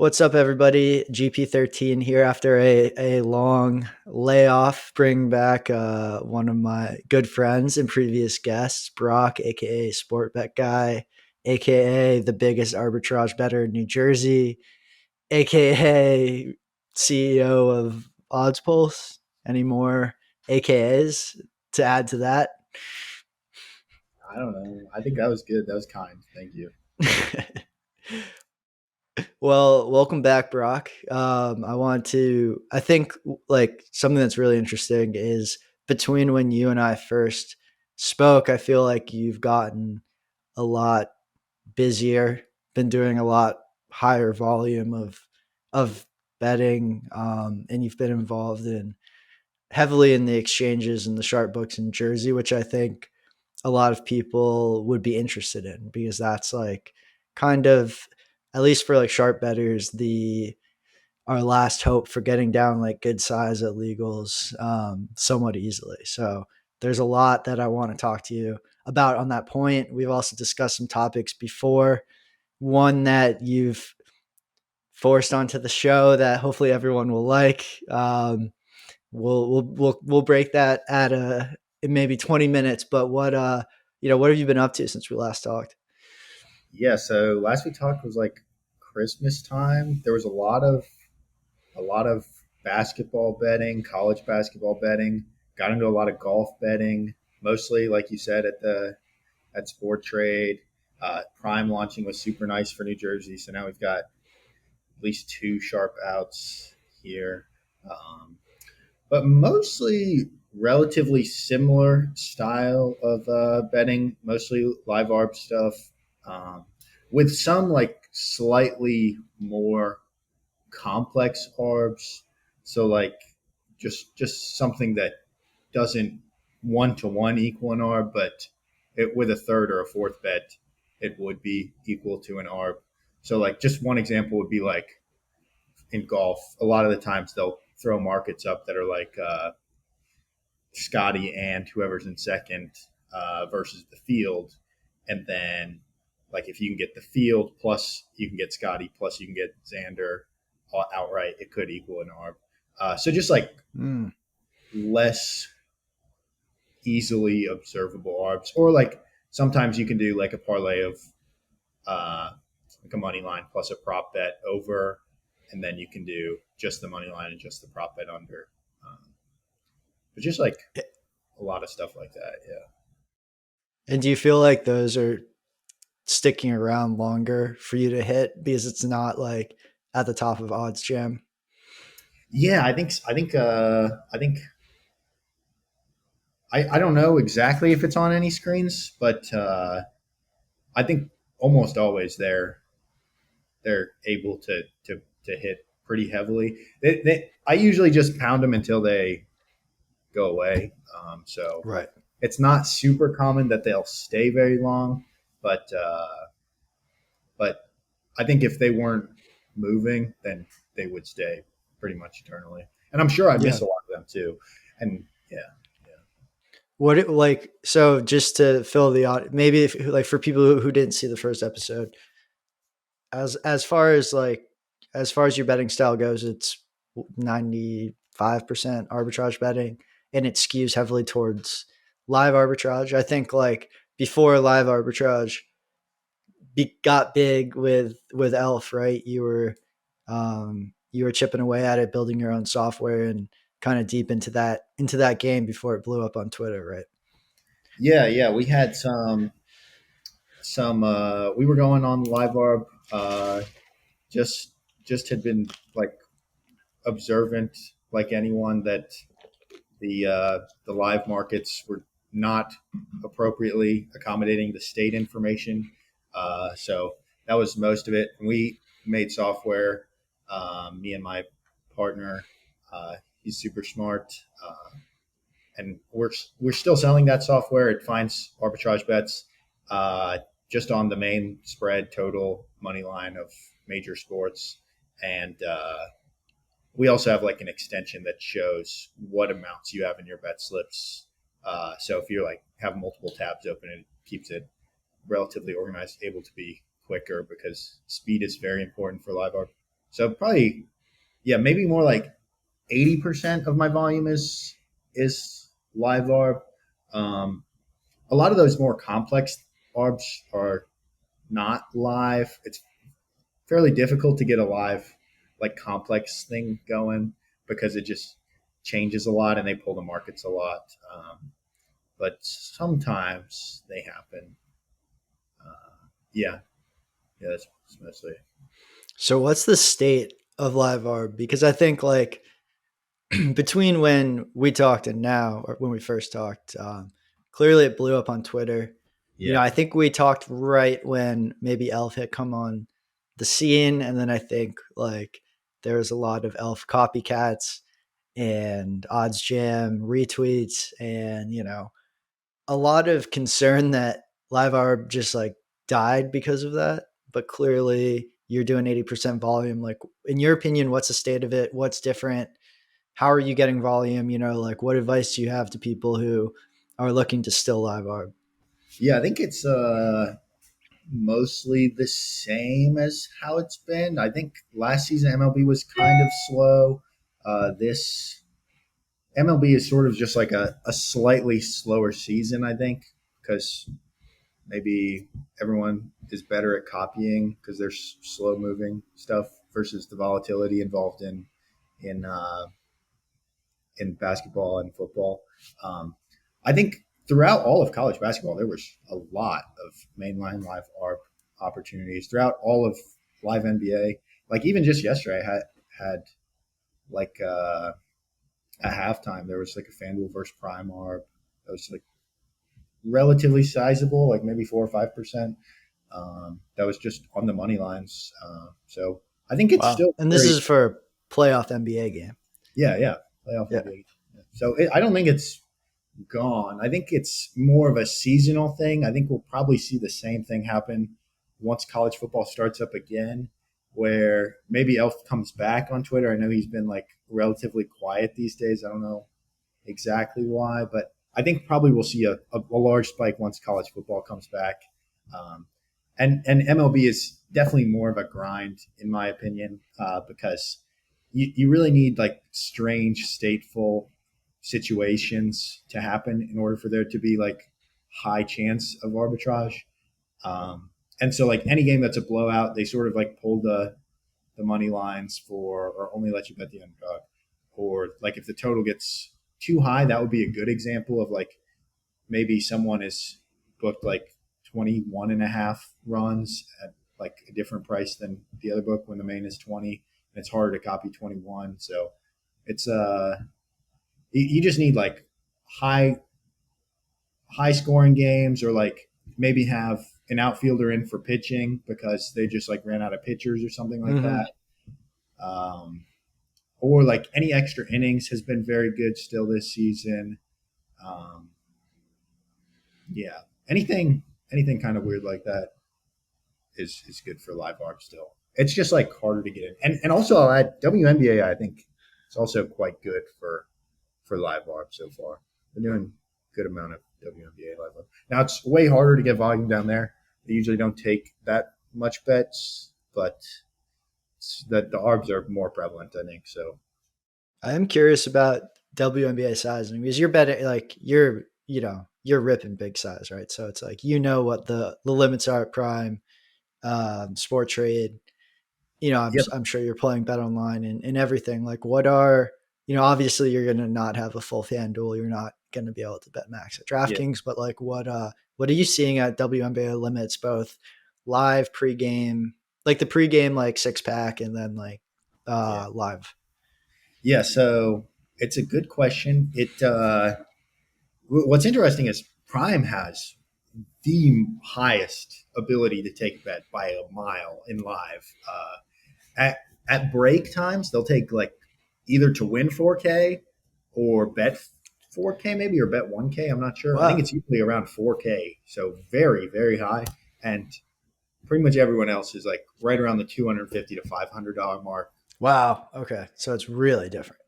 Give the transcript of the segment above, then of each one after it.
What's up, everybody? GP13 here after a long layoff. Bring back one of my good friends and previous guests, Brock, aka SportsBetsGuy, aka the biggest arbitrage bettor in New Jersey, aka CEO of Odds Pulse. Any more AKAs to add to that? I don't know. I think that was good. That was kind. Thank you. Well, welcome back, Brock. I think like something that's really interesting is between when you and I first spoke, I feel like you've gotten a lot busier, been doing a lot higher volume of betting, and you've been involved in heavily in the exchanges and the sharp books in Jersey, which I think a lot of people would be interested in because that's like kind of, at least for like sharp bettors, the our last hope for getting down like good size at legals somewhat easily. So there's a lot that I want to talk to you about on that point. We've also discussed some topics before. One that you've forced onto the show that hopefully everyone will like. We'll break that at in maybe 20 minutes. But what have you been up to since we last talked? Yeah. So last we talked was like Christmas time. There was a lot of basketball betting, college basketball betting. Got into a lot of golf betting, mostly like you said at Sport Trade. Prime launching was super nice for New Jersey. So now we've got at least two sharp outs here. Um, but mostly relatively similar style of betting, mostly live arb stuff, um, with some like slightly more complex arbs. So like just something that doesn't one to one equal an arb, but with a third or a fourth bet, it would be equal to an arb. So like just one example would be like in golf, a lot of the times they'll throw markets up that are like Scotty and whoever's in second versus the field. And then, like, if you can get the field plus you can get Scotty plus you can get Xander outright, it could equal an ARB. So just like Mm. less easily observable ARBs, or like sometimes you can do like a parlay of uh, like a money line plus a prop bet over, and then you can do just the money line and just the prop bet under. But just like a lot of stuff like that. Yeah. And do you feel like those are sticking around longer for you to hit because it's not like at the top of odds jam? Yeah, I think I don't know exactly if it's on any screens, but I think almost always they're able to hit pretty heavily. I usually just pound them until they go away. So Right. it's not super common that they'll stay very long, but but I think if they weren't moving, then they would stay pretty much eternally. And I'm sure I miss Yeah. a lot of them too. And yeah, yeah. Like, so just to fill the audience, maybe if like for people who didn't see the first episode, as far as like as far as your betting style goes, it's 95% arbitrage betting, and it skews heavily towards live arbitrage. I think like before live arbitrage got big with Elf, right? You were chipping away at it, building your own software, and kind of deep into that game before it blew up on Twitter, right? Yeah, yeah. We had some we were going on live arb, just just had been like observant like anyone that the live markets were not appropriately accommodating the state information. So that was most of it. And we made software. Me and my partner, he's super smart, and we're still selling that software. It finds arbitrage bets uh, just on the main spread, total, money line of major sports, and we also have like an extension that shows what amounts you have in your bet slips. So if you're like have multiple tabs open, it keeps it relatively organized, able to be quicker because speed is very important for live art. So probably, yeah, maybe more like 80% of my volume is live arb. Um, a lot of those more complex arbs are not live. It's fairly difficult to get a live, like complex thing going because it just changes a lot and they pull the markets a lot. But sometimes they happen. Yeah, yeah, that's mostly. So what's the state of live arb? Because I think like between when we talked and now, or when we first talked, clearly it blew up on Twitter. Yeah, I think we talked right when maybe Elf had come on the scene, and then I think like there was a lot of Elf copycats and Odds Jam retweets, and a lot of concern that Live Arb just like died because of that. But clearly, you're doing 80% volume. Like, in your opinion, what's the state of it? What's different? How are you getting volume? Like what advice do you have to people who are looking to still live arb? yeah. I think it's mostly the same as how it's been. I think last season MLB was kind of slow. This MLB is sort of just like a slightly slower season, I think, because maybe everyone is better at copying because there's slow moving stuff versus the volatility involved in in basketball and football. I think throughout all of college basketball, there was a lot of mainline live ARP opportunities throughout all of live NBA. Like even just yesterday, I had like at halftime there was like a FanDuel versus Prime ARP that was like relatively sizable, like maybe 4 or 5%. That was just on the money lines. So I think it's Wow. still And this very, is for a playoff NBA game. yeah, yeah, playoff Yeah. NBA. So I don't think it's gone. I think it's more of a seasonal thing. I think we'll probably see the same thing happen once college football starts up again, where maybe Elf comes back on Twitter. I know he's been like relatively quiet these days. I don't know exactly why, but I think probably we'll see a large spike once college football comes back. Um, and MLB is definitely more of a grind, in my opinion, because you really need like strange, stateful situations to happen in order for there to be like high chance of arbitrage. Um, and so, like any game that's a blowout, they sort of like pull the money lines for, or only let you bet the underdog. Or like if the total gets too high, that would be a good example of like maybe someone is booked like 21 and a half runs at like a different price than the other book when the main is 20 and it's harder to copy 21. So it's you just need like high high scoring games or like maybe have an outfielder in for pitching because they just like ran out of pitchers or something like Mm-hmm. that. Um, or like any extra innings has been very good still this season. Um, yeah, anything kind of weird like that is good for live arb still. It's just like harder to get in, and also I'll add WNBA. I think it's also quite good for live arb so far. They're doing a good amount of WNBA live arb. Now it's way harder to get volume down there. They usually don't take that much bets, but that the arbs are more prevalent, I think. So I am curious about WNBA sizing because you're betting like you're ripping big size, right? So it's like what the limits are at prime, sport trade. yeah, I'm sure you're playing Bet Online and everything. Like, what are obviously you're going to not have a full FanDuel. You're not going to be able to bet max at yeah, DraftKings, but like, what are you seeing at WNBA limits, both live pregame, like the pregame like six pack, and then like yeah, live. yeah. So it's a good question. What's interesting is Prime has the highest ability to take a bet by a mile in live. At at break times, they'll take like either to win 4K or bet 4K maybe or bet 1K. I'm not sure. I think Wow, it's usually around 4K, so very high. And pretty much everyone else is like right around the $250 to $500 mark. wow. Okay, so it's really different.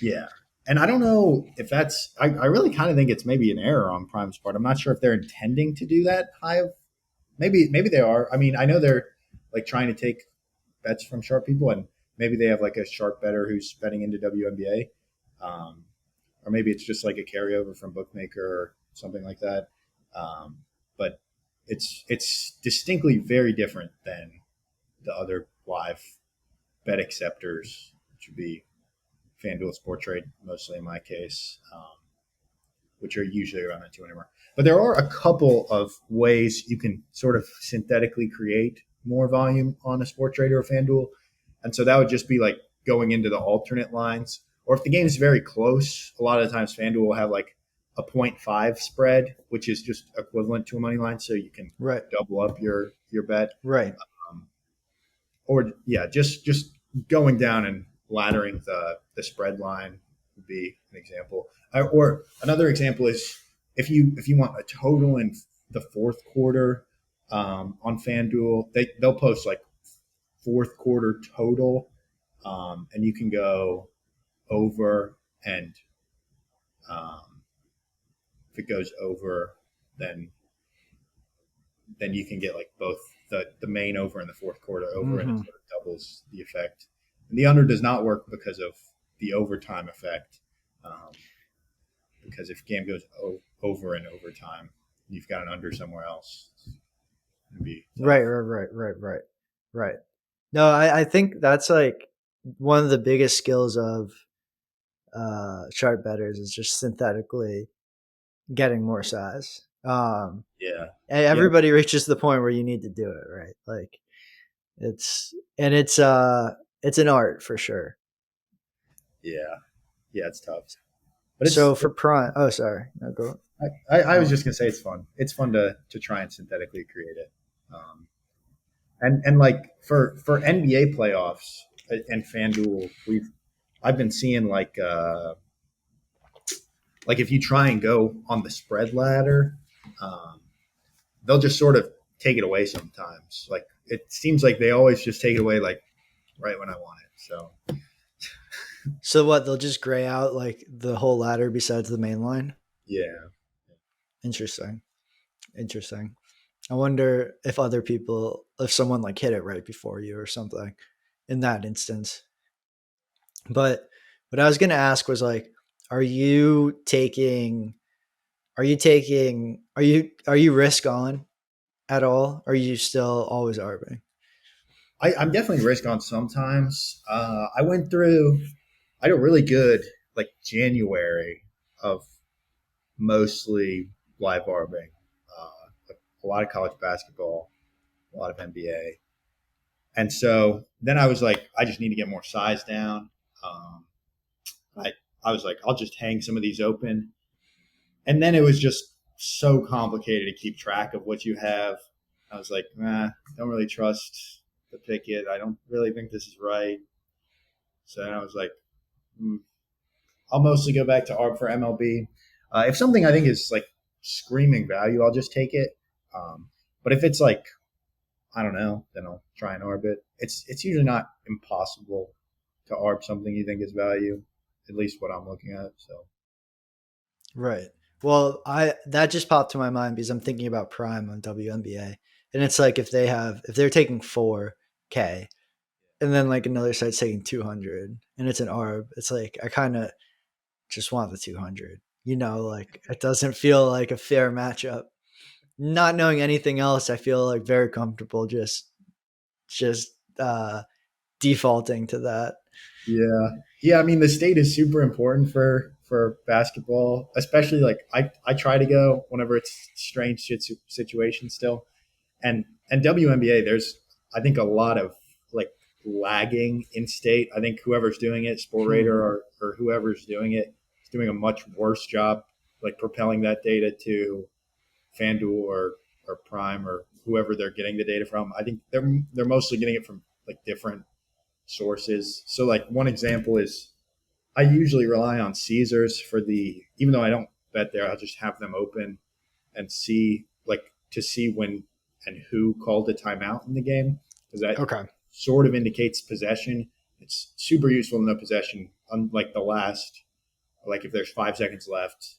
Yeah. And I don't know if that's, I really kind of think it's maybe an error on Prime's part. I'm not sure if they're intending to do that high of, maybe they are. I mean, I know they're like trying to take bets from sharp people, and maybe they have like a sharp better who's betting into WNBA, or maybe it's just like a carryover from bookmaker or something like that. But it's distinctly very different than the other live bet acceptors, which would be FanDuel, Sport Trade, mostly in my case, which are usually around the 200 mark. But there are a couple of ways you can sort of synthetically create more volume on a Sport Trade or a FanDuel. And so that would just be like going into the alternate lines. Or if the game is very close, a lot of the times FanDuel will have like a 0.5 spread, which is just equivalent to a money line. So you can Right. double up your bet. Right. Um, or yeah, just going down and laddering the spread line would be an example. Or another example is if you want a total in the fourth quarter on FanDuel, they'll post like fourth quarter total, and you can go over and if it goes over, then you can get like both the main over and the fourth quarter over, and it Mm-hmm. sort of doubles the effect. And the under does not work because of the overtime effect. Because if game goes over in overtime, you've got an under somewhere else. It'd be tough. Right. No, I think that's like one of the biggest skills of sharp betters is just synthetically getting more size. Yeah, yeah, Everybody reaches the point where you need to do it, right? Like it's and it's an art for sure. yeah, yeah. It's tough, but So for prime, oh sorry, no go. I was No. just gonna say it's fun. It's fun to try and synthetically create it. And like for NBA playoffs and FanDuel, I've been seeing like if you try and go on the spread ladder, um, they'll just sort of take it away sometimes. Like it seems like they always just take it away like right when I want it. So So what? They'll just gray out like the whole ladder besides the main line. yeah, Interesting. Interesting. I wonder if other people, if someone like hit it right before you or something in that instance. But what I was going to ask was like, are you taking, are you risk on at all? Or are you still always arbing? I'm definitely risk on sometimes. I had a really good like January of mostly live arbing, a lot of college basketball, a lot of NBA. And so then I was like, I just need to get more size down. Um, I, I was like, I'll just hang some of these open. And then it was just so complicated to keep track of what you have. I was like, don't really trust the picket. I don't really think this is right. So then I was like, I'll mostly go back to ARB for MLB. If something I think is like screaming value, I'll just take it. But if it's like I don't know, then I'll try and ARB it. It's usually not impossible to ARB something you think is value, at least what I'm looking at. So Right. Well, I that just popped to my mind because I'm thinking about Prime on WNBA, and it's like if they're taking 4K, and then like another site's taking 200, and it's an ARB, it's like I kind of just want the 200. Like it doesn't feel like a fair matchup. Not knowing anything else, I feel like very comfortable just defaulting to that. yeah, yeah. I mean, the state is super important for basketball, especially like I try to go whenever it's strange situation still. And WNBA, there's I think a lot of like lagging in state. I think whoever's doing it, Sport Hmm. Radar or whoever's doing it, is doing a much worse job like propelling that data to FanDuel or Prime or whoever they're getting the data from. I think they're mostly getting it from like different sources. So like one example is I usually rely on Caesars for the even though I don't bet there, I'll just have them open and see like to see when and who called a timeout in the game because that Okay. sort of indicates possession. It's super useful to know possession, unlike the last. Like if there's 5 seconds left,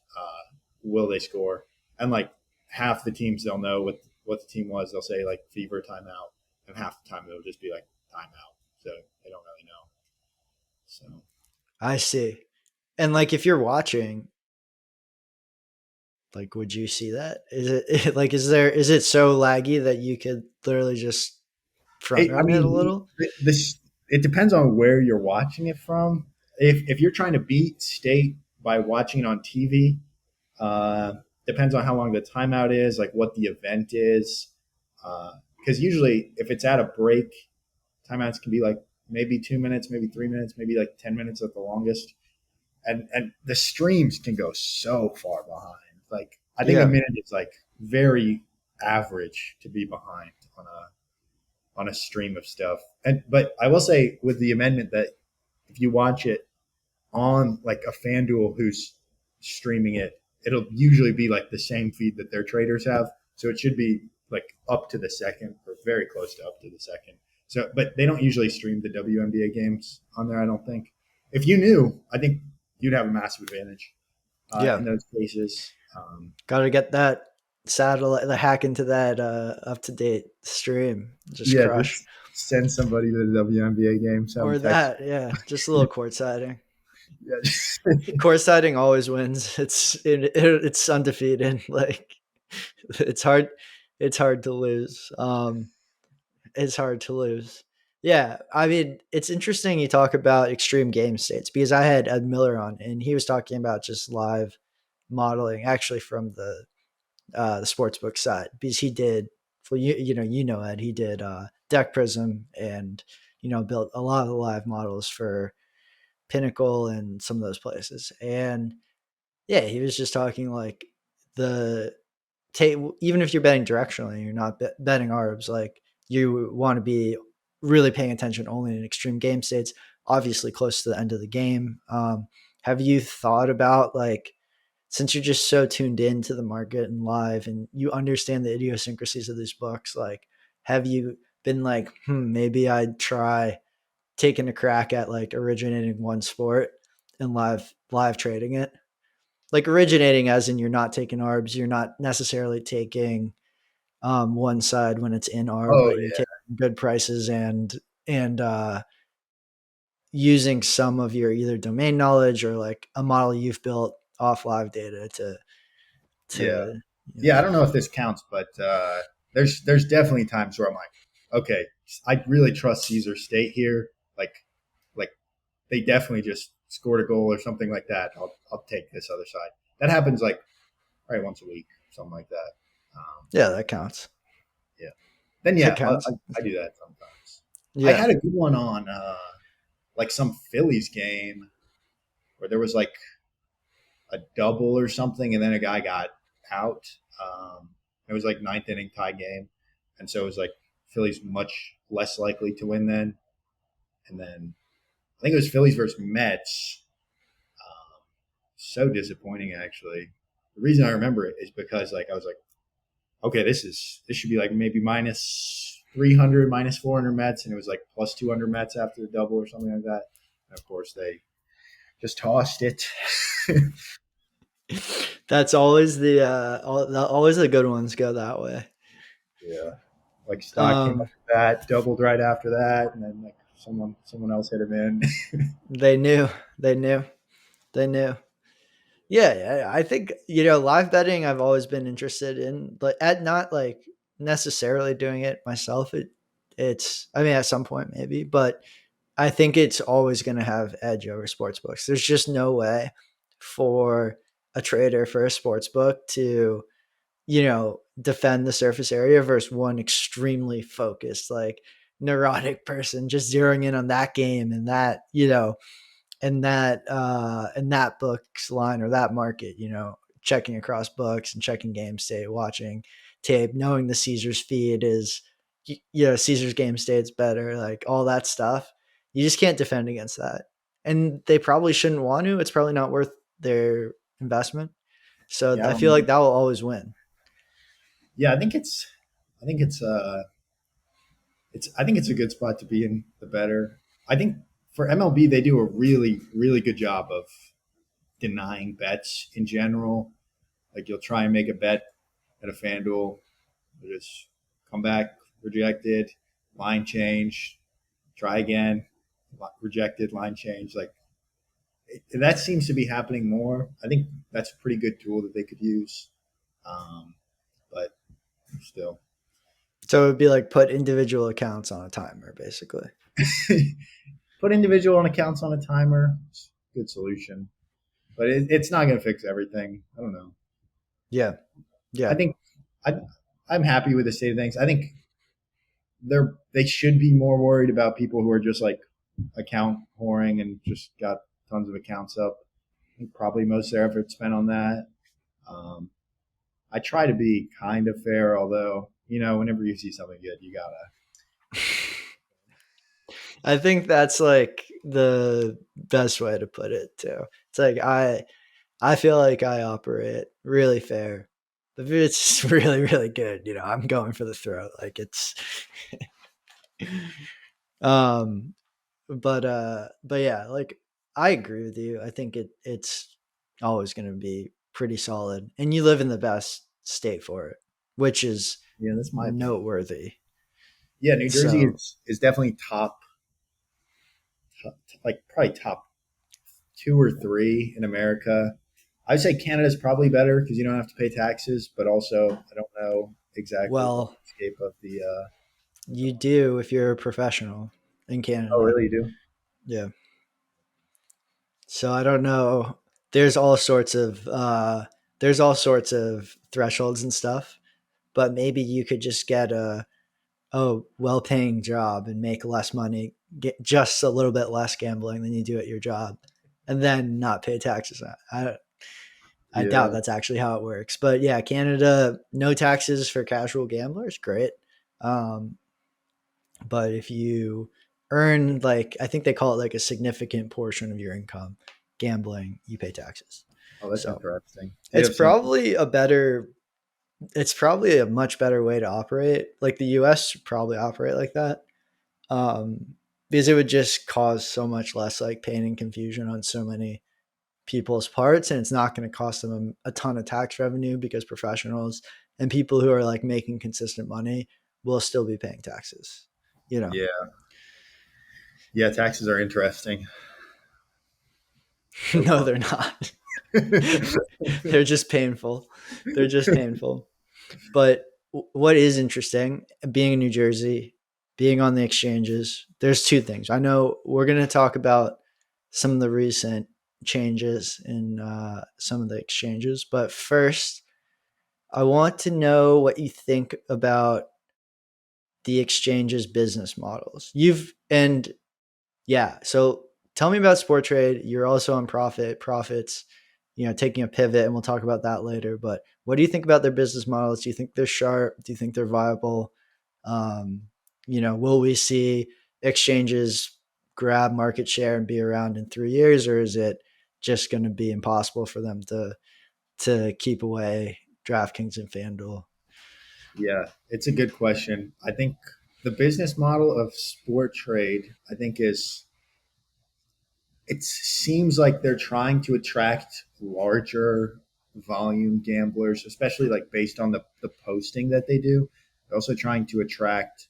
will they score? And like half the teams they'll know what the team was. They'll say like fever timeout, and half the time it'll just be like timeout. So they don't really know. So I see. And like if you're watching, like would you see that? Is it like is it so laggy that you could literally just front I run it a mean, little? this it depends on where you're watching it from. If you're trying to beat state by watching it on TV, uh, depends on how long the timeout is, like what the event is. Because usually, if it's at a break, timeouts can be like maybe 2 minutes, maybe 3 minutes, maybe like 10 minutes at the longest. And the streams can go so far behind. Like I think a Yeah. minute is like very average to be behind on a stream of stuff. And but I will say with the amendment that if you watch it on like a FanDuel who's streaming it, it'll usually be like the same feed that their traders have. So it should be like up to the second or very close to up to the second. So, but they don't usually stream the WNBA games on there. I don't think. If you knew, I think you'd have a massive advantage Yeah. in those cases. Got to get that satellite, the hack into that up to date stream. Just Yeah, crush. just send somebody to the WNBA games, have them Or text. that, yeah. Just a little court siding. Yeah, Court siding always wins. It's undefeated. Like it's hard. It's hard to lose. It's hard to lose. Yeah, I mean, it's interesting you talk about extreme game states because I had Ed Miller on and he was talking about just live modeling, actually from the sportsbook side, because he did. Well, Ed. He did Deck Prism and built a lot of the live models for Pinnacle and some of those places. And yeah, he was just talking like the even if you're betting directionally, you're not betting arbs. Like you want to be really paying attention only in extreme game states, obviously close to the end of the game. Have you thought about like since you're just so tuned into the market and live and you understand the idiosyncrasies of these books, like have you been like, maybe I'd try taking a crack at like originating one sport and live trading it? Like originating as in you're not taking arbs, you're not necessarily taking one side when it's in arb, oh but you're taking good prices and using some of your either domain knowledge or like a model you've built off live data yeah, to you yeah. know I don't know if this counts, but there's definitely times where I'm like, okay, I really trust Caesar State here. Like they definitely just scored a goal or something like that. I'll take this other side. That happens like probably once a week, something like that. yeah, that counts. Yeah. Then That yeah, counts. I do that sometimes. I Yeah. had a good one on like some Phillies game where there was like a double or something, and then a guy got out. It was like ninth inning tie game, and so it was like Phillies much less likely to win then. And then I think it was Phillies versus Mets. So disappointing, actually. The reason I remember it is because like I was like, okay, this should be like maybe minus 300, minus 400 Mets, and it was like plus 200 Mets after the double or something like that. And of course, they just tossed it. That's always always the good ones go that way. Yeah, like stock came up Um, with that, doubled right after that, and then like someone else hit him in. they knew, they knew, they knew. Yeah, yeah, I think live betting. I've always been interested in, but at not like necessarily doing it myself. It's I mean at some point maybe, but I think it's always going to have edge over sports books. There's just no way for a trader for a sports book to defend the surface area versus one extremely focused, like neurotic person just zeroing in on that game and that book's line or that market, checking across books and checking game state, watching tape, knowing the Caesars feed is Caesars game state's better, like all that stuff. You just can't defend against that. And they probably shouldn't want to. It's probably not worth their investment. So Yeah, I I don't feel know. like that will always win. Yeah, I think I think it's a good spot to be in. The better, I think for MLB they do a really good job of denying bets in general. Like you'll try and make a bet at a FanDuel, just come back rejected, line change, try again, rejected, line change. Like that seems to be happening more. I think that's a pretty good tool that they could use. But still, So it would be like put individual accounts on a timer, basically. put individual accounts on a timer. Good solution, but it's not going to fix everything. I don't know. Yeah. I Yeah. think I, I'm happy with the state of things. I think they should be more worried about people who are just like account whoring and just got tons of accounts up. I think probably most of their effort spent on that. Um, I try to be kind of fair, although whenever you see something good, you gotta. I think that's like the best way to put it too. It's like I feel like I operate really fair. If it's really, really good, I'm going for the throat. Like it's um but yeah, like I agree with you. I think it's always gonna be pretty solid. And you live in the best state for it, which is Yeah, that's my opinion. noteworthy. Yeah, New Jersey So is definitely top, like probably top 2 or 3 in America. I'd say Canada's probably better because you don't have to pay taxes, but also I don't know exactly the well, landscape of the. you do if you're a professional in Oh, Canada. really? You do? Yeah. So I don't know. There's all sorts of thresholds and stuff, but maybe you could just get a well-paying job and make less money, get just a little bit less gambling than you do at your job, and then not pay taxes. I doubt Yeah. that's actually how it works. But yeah, Canada, no taxes for casual gamblers, great. Um, but if you earn like I think they call it like a significant portion of your income gambling, you pay taxes. Oh, that's So interesting. Do you it's have some? probably a better it's probably a much better way to operate. Like the US should probably operate like that. Because it would just cause so much less like pain and confusion on so many people's parts, and it's not going to cost them a ton of tax revenue because professionals and people who are like making consistent money will still be paying taxes. You know, Yeah. Yeah, taxes are interesting. So no, fun. they're not. They're just painful. They're just painful. But what is interesting, being in New Jersey, being on the exchanges, there's two things. I know we're going to talk about some of the recent changes in some of the exchanges, but first, I want to know what you think about the exchanges business models. So tell me about Sport Trade. You're also on profits, taking a pivot, and we'll talk about that later. But what do you think about their business models? Do you think they're sharp? Do you think they're viable? Um, will we see exchanges grab market share and be around in 3 years, or is it just going to be impossible for them to keep away DraftKings and FanDuel? Yeah, it's a good question. I think the business model of sport trade, I think, is it seems like they're trying to attract larger volume gamblers, especially like based on the posting that they do. They're also trying to attract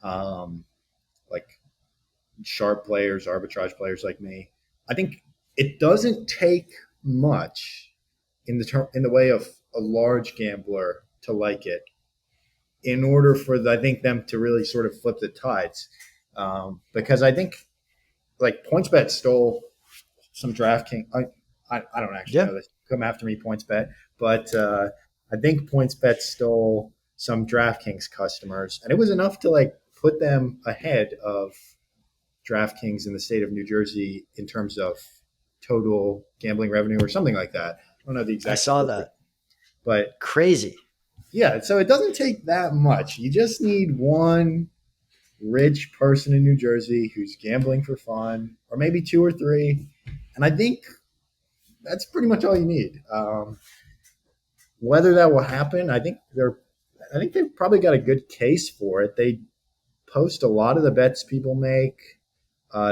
um, like sharp players, arbitrage players like me. I think it doesn't take much in the way of a large gambler to like it in order for I think them to really sort of flip the tides. Because I think like PointsBet stole some DraftKings. I don't actually Yeah, know this. Come after me, PointsBet. But I think PointsBet stole some DraftKings customers, and it was enough to like put them ahead of DraftKings in the state of New Jersey in terms of total gambling revenue or something like that. I don't know the I exact saw statistic, that. but Crazy. yeah. So it doesn't take that much. You just need one rich person in New Jersey who's gambling for fun, or maybe 2 or 3, and I think that's pretty much all you need. Whether that will happen, I think they've probably got a good case for it. They post a lot of the bets people make.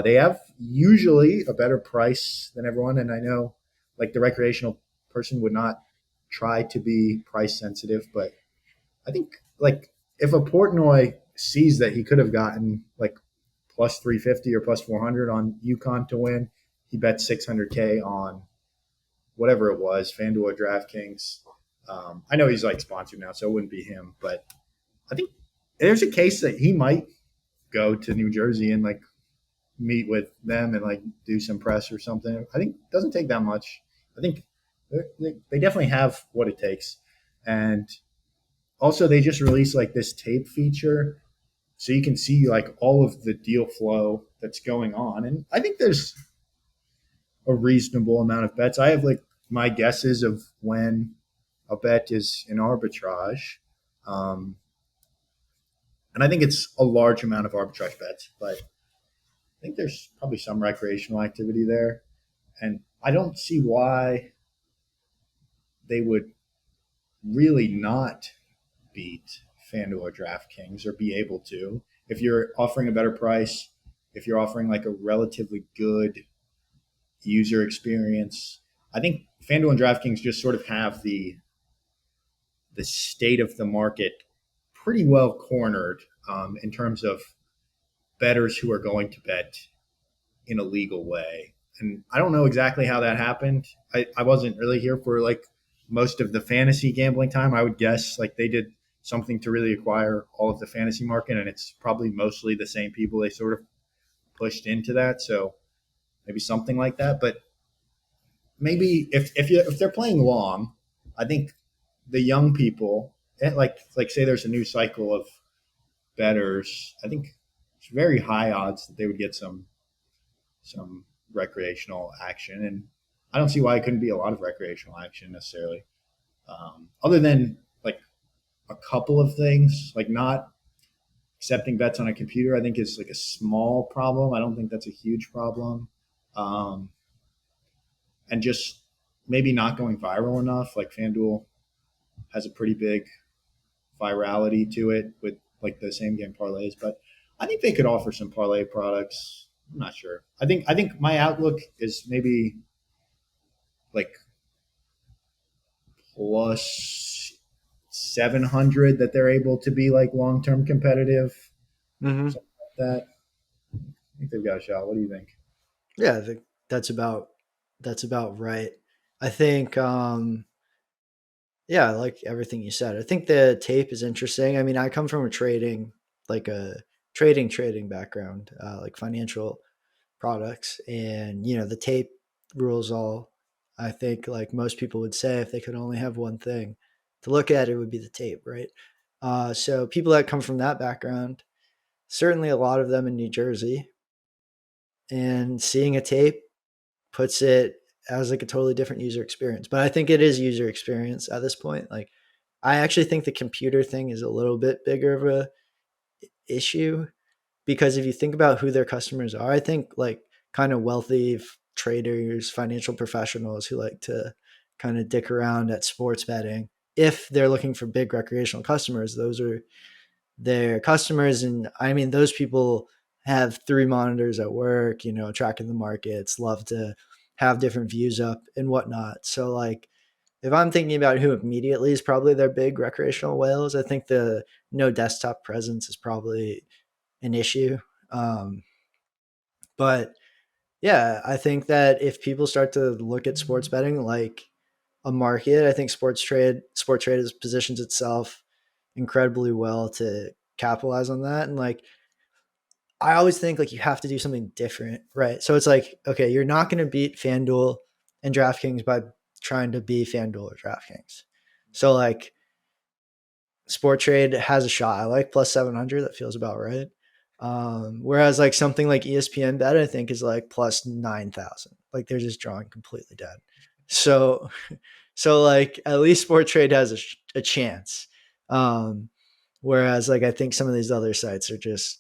They have usually a better price than everyone, and I know like the recreational person would not try to be price sensitive, but I think like if a Portnoy sees that he could have gotten like plus 350 or plus 400 on UConn to win. He bet 600K on whatever it was, FanDuel or DraftKings. I know he's like sponsored now, so it wouldn't be him, but I think there's a case that he might go to New Jersey and like meet with them and like do some press or something. I think it doesn't take that much. I think they definitely have what it takes. And also, they just released like this tape feature so you can see like all of the deal flow that's going on. And I think there's a reasonable amount of bets. I have like my guesses of when a bet is an arbitrage. Um, and I think it's a large amount of arbitrage bets, but I think there's probably some recreational activity there. And I don't see why they would really not beat FanDuel or DraftKings or be able to. If you're offering a better price, if you're offering like a relatively good user experience, I think FanDuel and DraftKings just sort of have the state of the market pretty well cornered in terms of bettors who are going to bet in a legal way. And I don't know exactly how that happened. I wasn't really here for like most of the fantasy gambling time. I would guess like they did something to really acquire all of the fantasy market, and it's probably mostly the same people they sort of pushed into that. So maybe something like that. But maybe if they're playing long, I think the young people like say there's a new cycle of bettors. I think it's very high odds that they would get some recreational action, and I don't see why it couldn't be a lot of recreational action necessarily. Other than like a couple of things, like not accepting bets on a computer, I think is like a small problem. I don't think that's a huge problem, um, and just maybe not going viral enough. Like FanDuel has a pretty big virality to it with like the same game parlays, but I think they could offer some parlay products. I'm not sure. I think my outlook is maybe like plus 700 that they're able to be like long term competitive, Mm-hmm. something like that. I think they've got a shot. What do you think? Yeah, I think that's about right. I think yeah, I like everything you said. I think the tape is interesting. I mean, I come from a trading background, like financial products, and the tape rules all. I think like most people would say, if they could only have one thing to look at, it would be the tape, right? So people that come from that background, certainly a lot of them in New Jersey, and seeing a tape puts it as like a totally different user experience. But I think it is user experience at this point. Like, I actually think the computer thing is a little bit bigger of a issue, because if you think about who their customers are, I think like kind of wealthy traders, financial professionals who like to kind of dick around at sports betting, if they're looking for big recreational customers, those are their customers. And I mean, those people have three monitors at work, tracking the markets, love to have different views up and whatnot. So like, if I'm thinking about who immediately is probably their big recreational whales, I think the no desktop presence is probably an issue. Um, but yeah, I think that if people start to look at sports betting like a market, I think sports trade has positions itself incredibly well to capitalize on that. And like, I always think like you have to do something different, right? So it's like, okay, you're not going to beat FanDuel and DraftKings by trying to be FanDuel or DraftKings. So like, Sport Trade has a shot. I like plus 700. That feels about right. Whereas like something like ESPN Bet, I think is like plus 9,000. Like they're just drawing completely dead. So, so like at least Sport Trade has a chance. Um, Whereas like I think some of these other sites are just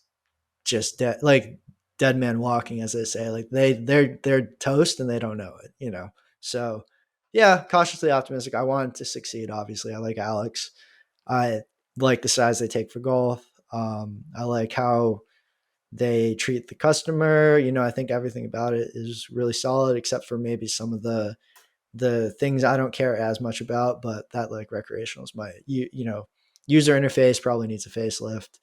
dead, like dead man walking, as they say. Like they're toast and they don't know it. So yeah, cautiously optimistic. I want it to succeed. Obviously, I like Alex. I like the size they take for golf. I like how they treat the customer. I think everything about it is really solid, except for maybe some of the things I don't care as much about, but that like recreationals might. User interface probably needs a facelift.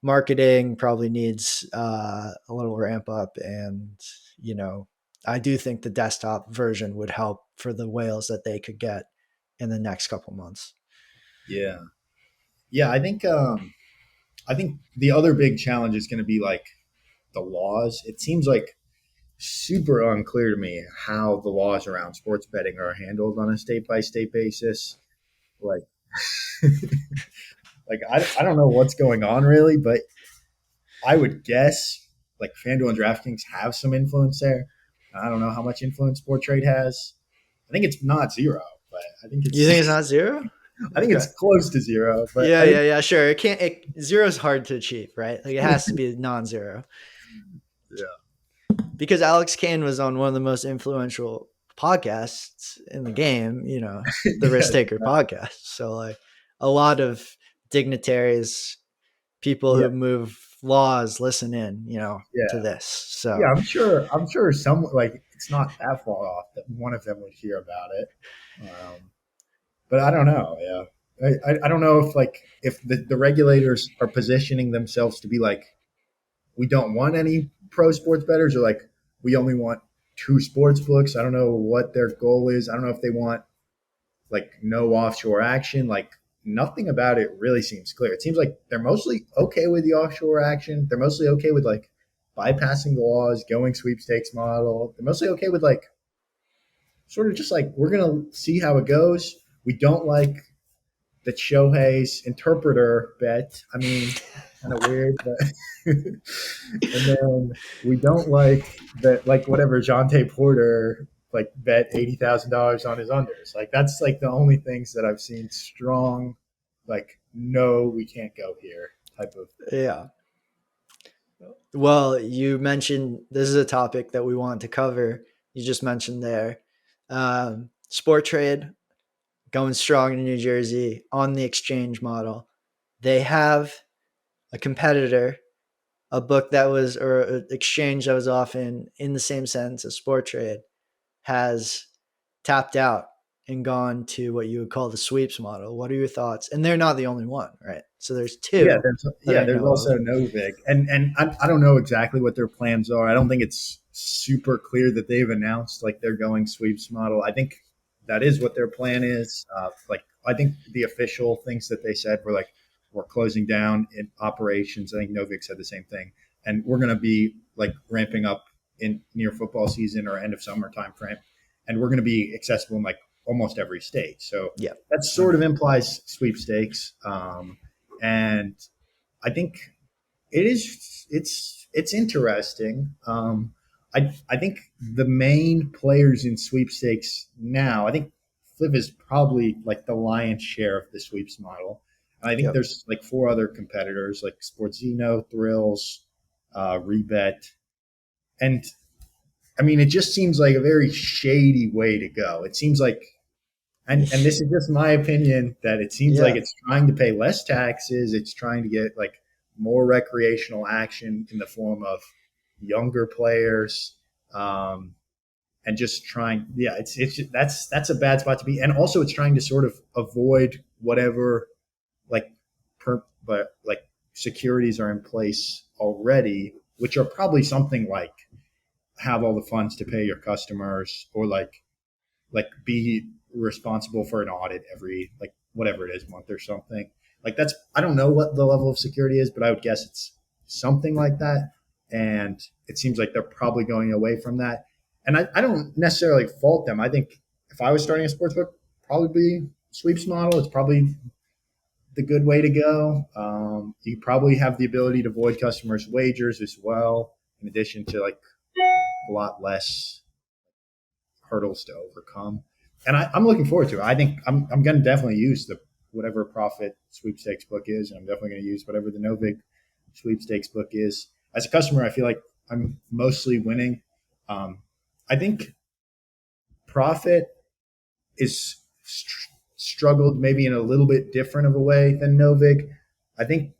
marketing probably needs a little ramp up, and I do think the desktop version would help for the whales that they could get in the next couple months. Yeah. Yeah, I think the other big challenge is going to be like the laws. It seems like super unclear to me how the laws around sports betting are handled on a state by state basis. Like, like I don't know what's going on really, but I would guess like FanDuel and DraftKings have some influence there. I don't know how much influence Sport Trade has. I think it's not zero, but You think it's not zero? I think Okay. it's close to zero. But Yeah, I think yeah, yeah. Sure. It can't. Zero is hard to achieve, right? Like it has to be non-zero yeah, because Alex Kane was on one of the most influential podcasts in the game. The Risk yes, Taker podcast. So like a lot of dignitaries, people yeah, who move laws, listen in, to yeah. this. Yeah, So I'm sure some like it's not that far off that one of them would hear about it. But I don't know. Yeah, I don't know if like if the regulators are positioning themselves to be like we don't want any pro sports bettors or like we only want two sports books. I don't know what their goal is. I don't know if they want like no offshore action. Like nothing about it really seems clear. It seems like they're mostly okay with the offshore action. They're mostly okay with like bypassing the laws, going sweepstakes model. They're mostly okay with like sort of just like we're gonna see how it goes. We don't like the Shohei's interpreter bet. I mean, kind of weird, but and then we don't like that like whatever Jonte Porter like bet $80,000 on his unders. Like that's like the only things that I've seen strong like no we can't go here type of. yeah. Well, you mentioned this is a topic that we want to cover. You just mentioned there, sport trade going strong in New Jersey on the exchange model. They have a competitor, a book that was, or an exchange that was often in the same sense as sport trade, has tapped out and gone to what you would call the sweeps model. What are your thoughts? And they're not the only one, right? So there's two that I There's know of. also Novik, and I don't know exactly what their plans are. I don't think it's super clear that they've announced like they're going sweeps model. I think that is what their plan is. Like I think the official things that they said were like we're closing down in operations. I think Novik said the same thing, and we're going to be like ramping up in near football season or end of summer time frame, and we're going to be accessible in like almost every state. So Yeah. that sort of implies sweepstakes. And I think it's interesting. I think the main players in sweepstakes now, I think Flip is probably like the lion's share of the sweeps model. And I think Yep. there's like four other competitors like Sportzino, Thrills, Rebet, and I mean it just seems like a very shady way to go. It seems like and this is just my opinion that it seems like Yeah. it's trying to pay less taxes. It's trying to get like more recreational action in the form of younger players, and just trying. Yeah, that's a bad spot to be. And also, it's trying to sort of avoid whatever like but like securities are in place already, which are probably something like have all the funds to pay your customers or like be responsible for an audit every like whatever it is month or something like that's I don't know what the level of security is but I would guess it's something like that and it seems like they're probably going away from that and I don't necessarily fault them. I think if I was starting a sports book probably sweeps model it's probably the good way to go. You probably have the ability to void customers wagers as well in addition to like a lot less hurdles to overcome. And I'm looking forward to it. I think I'm going to definitely use the whatever profit sweepstakes book is, and I'm definitely going to use whatever the Novig sweepstakes book is. As a customer, I feel like I'm mostly winning. I think profit is struggled maybe in a little bit different of a way than Novig. I think,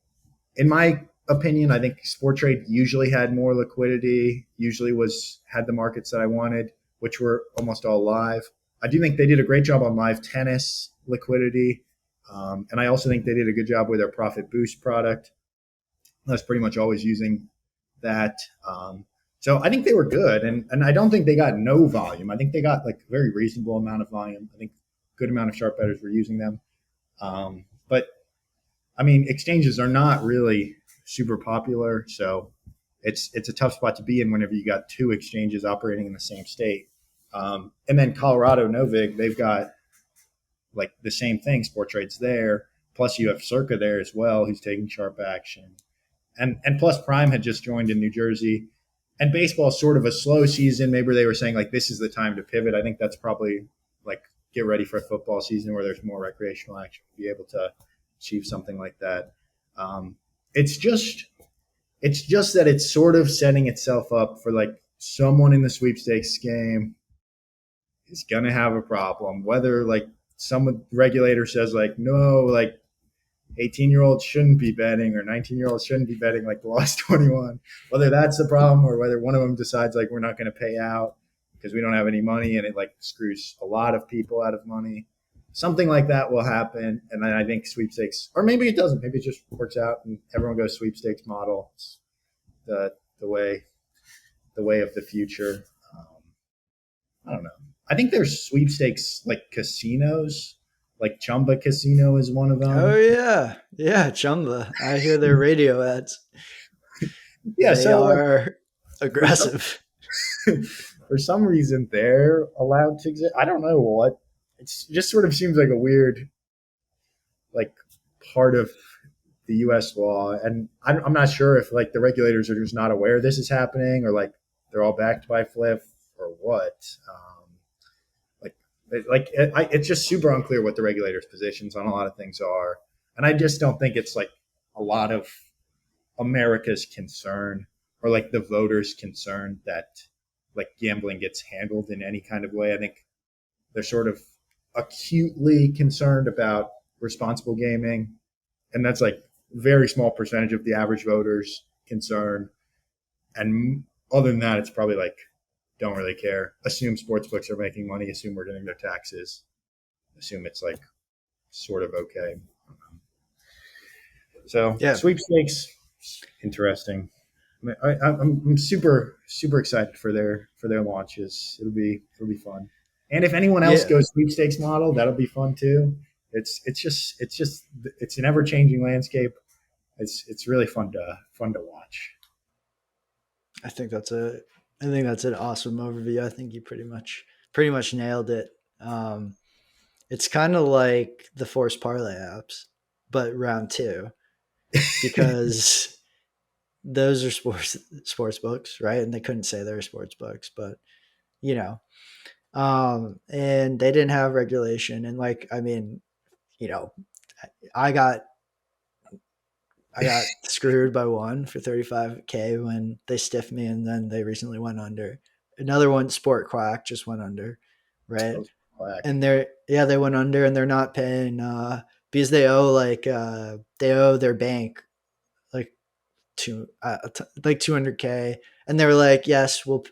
in my opinion, I think Sport Trade usually had more liquidity, usually was had the markets that I wanted, which were almost all live. I do think they did a great job on live tennis liquidity. And I also think they did a good job with their profit boost product. I was pretty much always using that. So I think they were good, and I don't think they got no volume. I think they got like a very reasonable amount of volume. I think good amount of sharp bettors were using them. But I mean, exchanges are not really super popular, so it's a tough spot to be in whenever you got two exchanges operating in the same state. And then Colorado Novig, they've got like the same thing, Sport Trade's there. Plus you have Circa there as well, who's taking sharp action. And plus Prime had just joined in New Jersey. And baseball's sort of a slow season. Maybe they were saying like this is the time to pivot. I think that's probably like get ready for a football season where there's more recreational action to be able to achieve something like that. Um, it's just that it's sort of setting itself up for like someone in the sweepstakes game is going to have a problem. Whether like some regulator says like no, like 18-year-olds shouldn't be betting or 19-year-olds shouldn't be betting like the last 21. Whether that's the problem or whether one of them decides like we're not going to pay out because we don't have any money and it like screws a lot of people out of money. Something like that will happen, and then I think sweepstakes, or maybe it doesn't. Maybe it just works out and everyone goes sweepstakes model. It's the way of the future. I don't know. I think there's sweepstakes like casinos, like Chumba Casino is one of Oh them. yeah, yeah, Chumba. I hear their radio ads. Yeah, They so like are for some aggressive. for some reason they're allowed to exist. I don't know what. It's just sort of seems like a weird like part of the U.S. law, and I'm not sure if like the regulators are just not aware this is happening, or like they're all backed by Fliff, or what. Like, it's just super unclear what the regulators' positions on a lot of things are, and I just don't think it's like a lot of America's concern or like the voters' concern that like gambling gets handled in any kind of way. I think they're sort of acutely concerned about responsible gaming, and that's like very small percentage of the average voters concern. And other than that, it's probably like don't really care. Assume sportsbooks are making money. Assume we're getting their taxes. Assume it's like sort of okay. So Yeah, sweepstakes, interesting. I'm super excited for their launches. It'll be fun. And if anyone else yeah. goes sweepstakes model, that'll be fun too. It's an ever changing landscape. It's really fun to watch. I think that's a. I think that's an awesome overview. I think you pretty much nailed it. It's kind of like the forced parlay apps, but round two, because those are sports books, right? And they couldn't say they were sports books, but you know, and they didn't have regulation. And like, I mean, you know, I got I got screwed by one for 35K when they stiffed me, and then they recently went under. Another one, Sport Quack, just went under, right? That was whack. And they went under, and they're not paying because they owe their bank like like 200K, and they were like, yes, we'll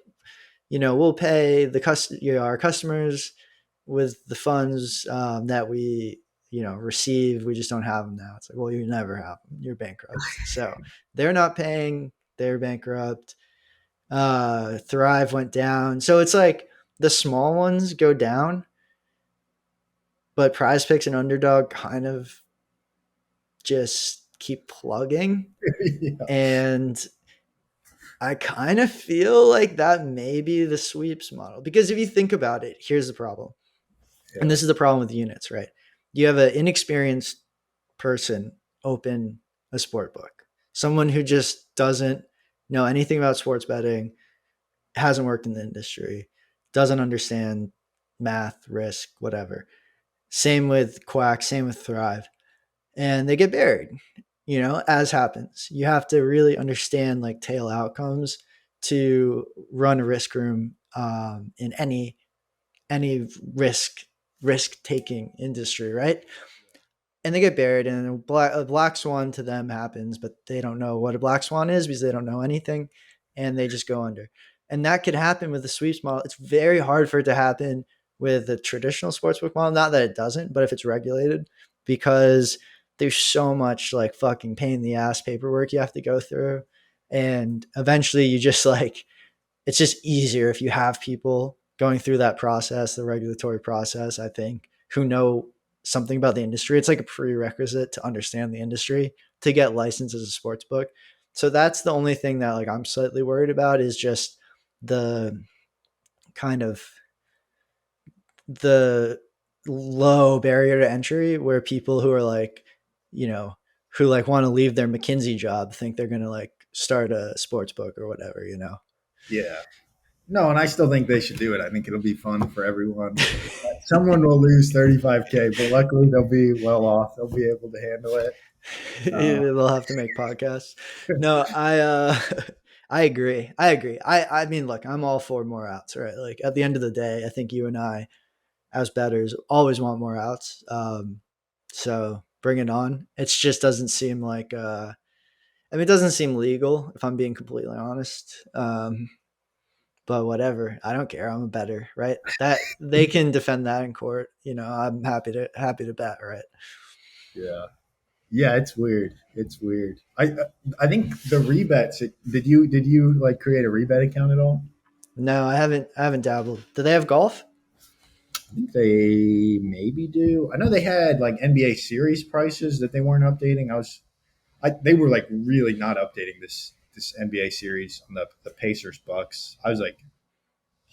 pay our customers with the funds that we receive. We just don't have them now. It's like, well, you never have them. You're bankrupt. So they're not paying. They're bankrupt. Thrive went down. So it's like the small ones go down, but Prize Picks and Underdog kind of just keep plugging. Yeah, And I kind of feel like that may be the sweeps model, because if you think about it, here's the problem. And yeah, this is the problem with units, right? You have an inexperienced person open a sport book, someone who just doesn't know anything about sports betting, hasn't worked in the industry, doesn't understand math, risk, whatever. Same with Quack, same with Thrive. And they get buried, as happens. You have to really understand like tail outcomes to run a risk room in any risk taking industry, right? And they get buried, and a black swan to them happens, but they don't know what a black swan is because they don't know anything, and they just go under. And that could happen with the sweeps model. It's very hard for it to happen with the traditional sportsbook model. Not that it doesn't, but if it's regulated, because there's so much like fucking pain in the ass paperwork you have to go through. And eventually you just like, it's just easier if you have people going through that process, the regulatory process, I think, who know something about the industry. It's like a prerequisite to understand the industry to get licensed as a sports book. So that's the only thing that like I'm slightly worried about is just the kind of the low barrier to entry where people who are like, you know, who like want to leave their McKinsey job think they're going to like start a sports book or whatever, you know. Yeah. No, and I still think they should do it. I think it'll be fun for everyone. Someone will lose 35K, but luckily they'll be well off. They'll be able to handle it. Uh, They'll have to make podcasts. No, I agree. I agree. I mean, look, I'm all for more outs, right? Like at the end of the day, I think you and I as bettors always want more outs. So bring it on. It just doesn't seem like I mean, it doesn't seem legal if I'm being completely honest. But whatever, I don't care. I'm a better, right? That they can defend that in court. You know, I'm happy to bet, right? yeah. Yeah, it's weird. It's weird. I think the rebets. Did you like create a rebet account at all? No, I haven't dabbled. Do they have golf? I think they maybe do. I know they had like NBA series prices that they weren't updating. They were like really not updating this NBA series on the Pacers Bucks. I was like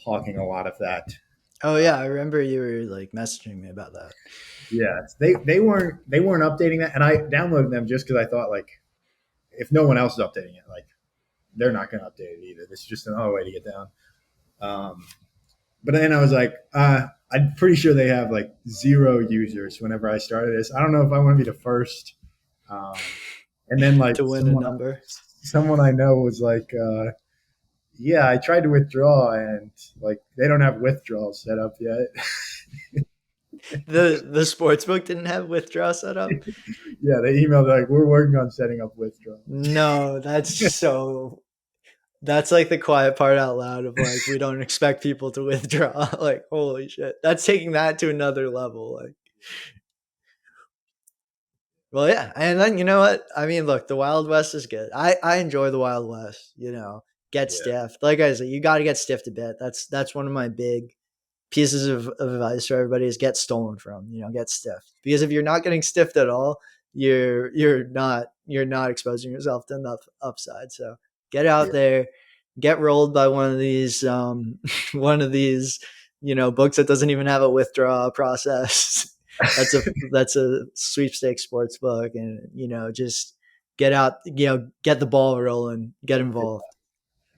hawking a lot of that. Oh yeah, I remember you were like messaging me about that. Yeah, they weren't updating that, and I downloaded them just because I thought like if no one else is updating it, like they're not going to update it either. This is just another way to get down. Um, but then I was like, I'm pretty sure they have like 0 users whenever I started this. I don't know if I want to be the first. Um, and then like To win a number. someone I know was like, yeah, I tried to withdraw and like they don't have withdrawals set up yet. The sports book didn't have withdrawal set up. Yeah, they emailed like we're working on setting up withdrawals. No, that's like the quiet part out loud of like we don't expect people to withdraw. Like holy shit, that's taking that to another level. Like, well, yeah, and then you know what? I mean, look, the Wild West is good. I enjoy the Wild West. You know, get Yeah, stiffed. Like I said, you got to get stiffed a bit. That's one of my big pieces of advice for everybody is get stolen from. You know, get stiffed because if you're not getting stiffed at all, you're not exposing yourself to enough upside. So get out yeah, there, get rolled by one of these one of these books that doesn't even have a withdrawal process. that's a sweepstakes sports book, and just get out, get the ball rolling, get yeah. involved.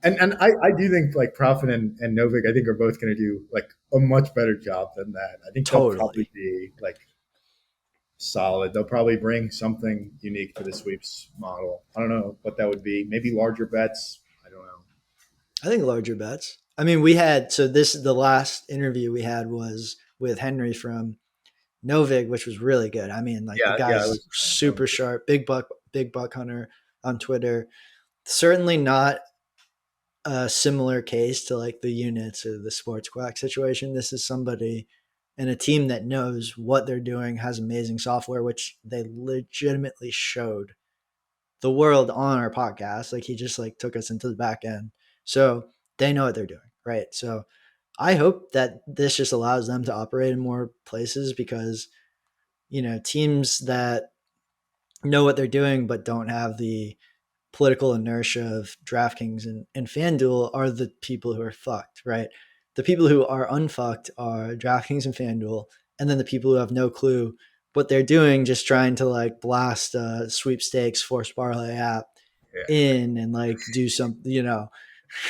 And I do think like Profit and Novik I think are both going to do like a much better job than that. I think they'll probably Totally. be like solid. They'll probably bring something unique to the sweeps model. I don't know what that would be. Maybe larger bets. I don't know. I think larger bets. I mean, we had the last interview we had was with Henry from Novig, which was really good. I mean, like the Yeah, yeah. I guy's was. That was super good. sharp, big buck hunter on Twitter. Certainly not a similar case to like the units or the sports quack situation. This is somebody and a team that knows what they're doing, has amazing software, which they legitimately showed the world on our podcast. Like he just like took us into the back end. So they know what they're doing. Right. So I hope that this just allows them to operate in more places because, teams that know what they're doing but don't have the political inertia of DraftKings and FanDuel are the people who are fucked, right? The people who are unfucked are DraftKings and FanDuel, and then the people who have no clue what they're doing, just trying to like blast a sweepstakes force parlay app Yeah, in and like do some,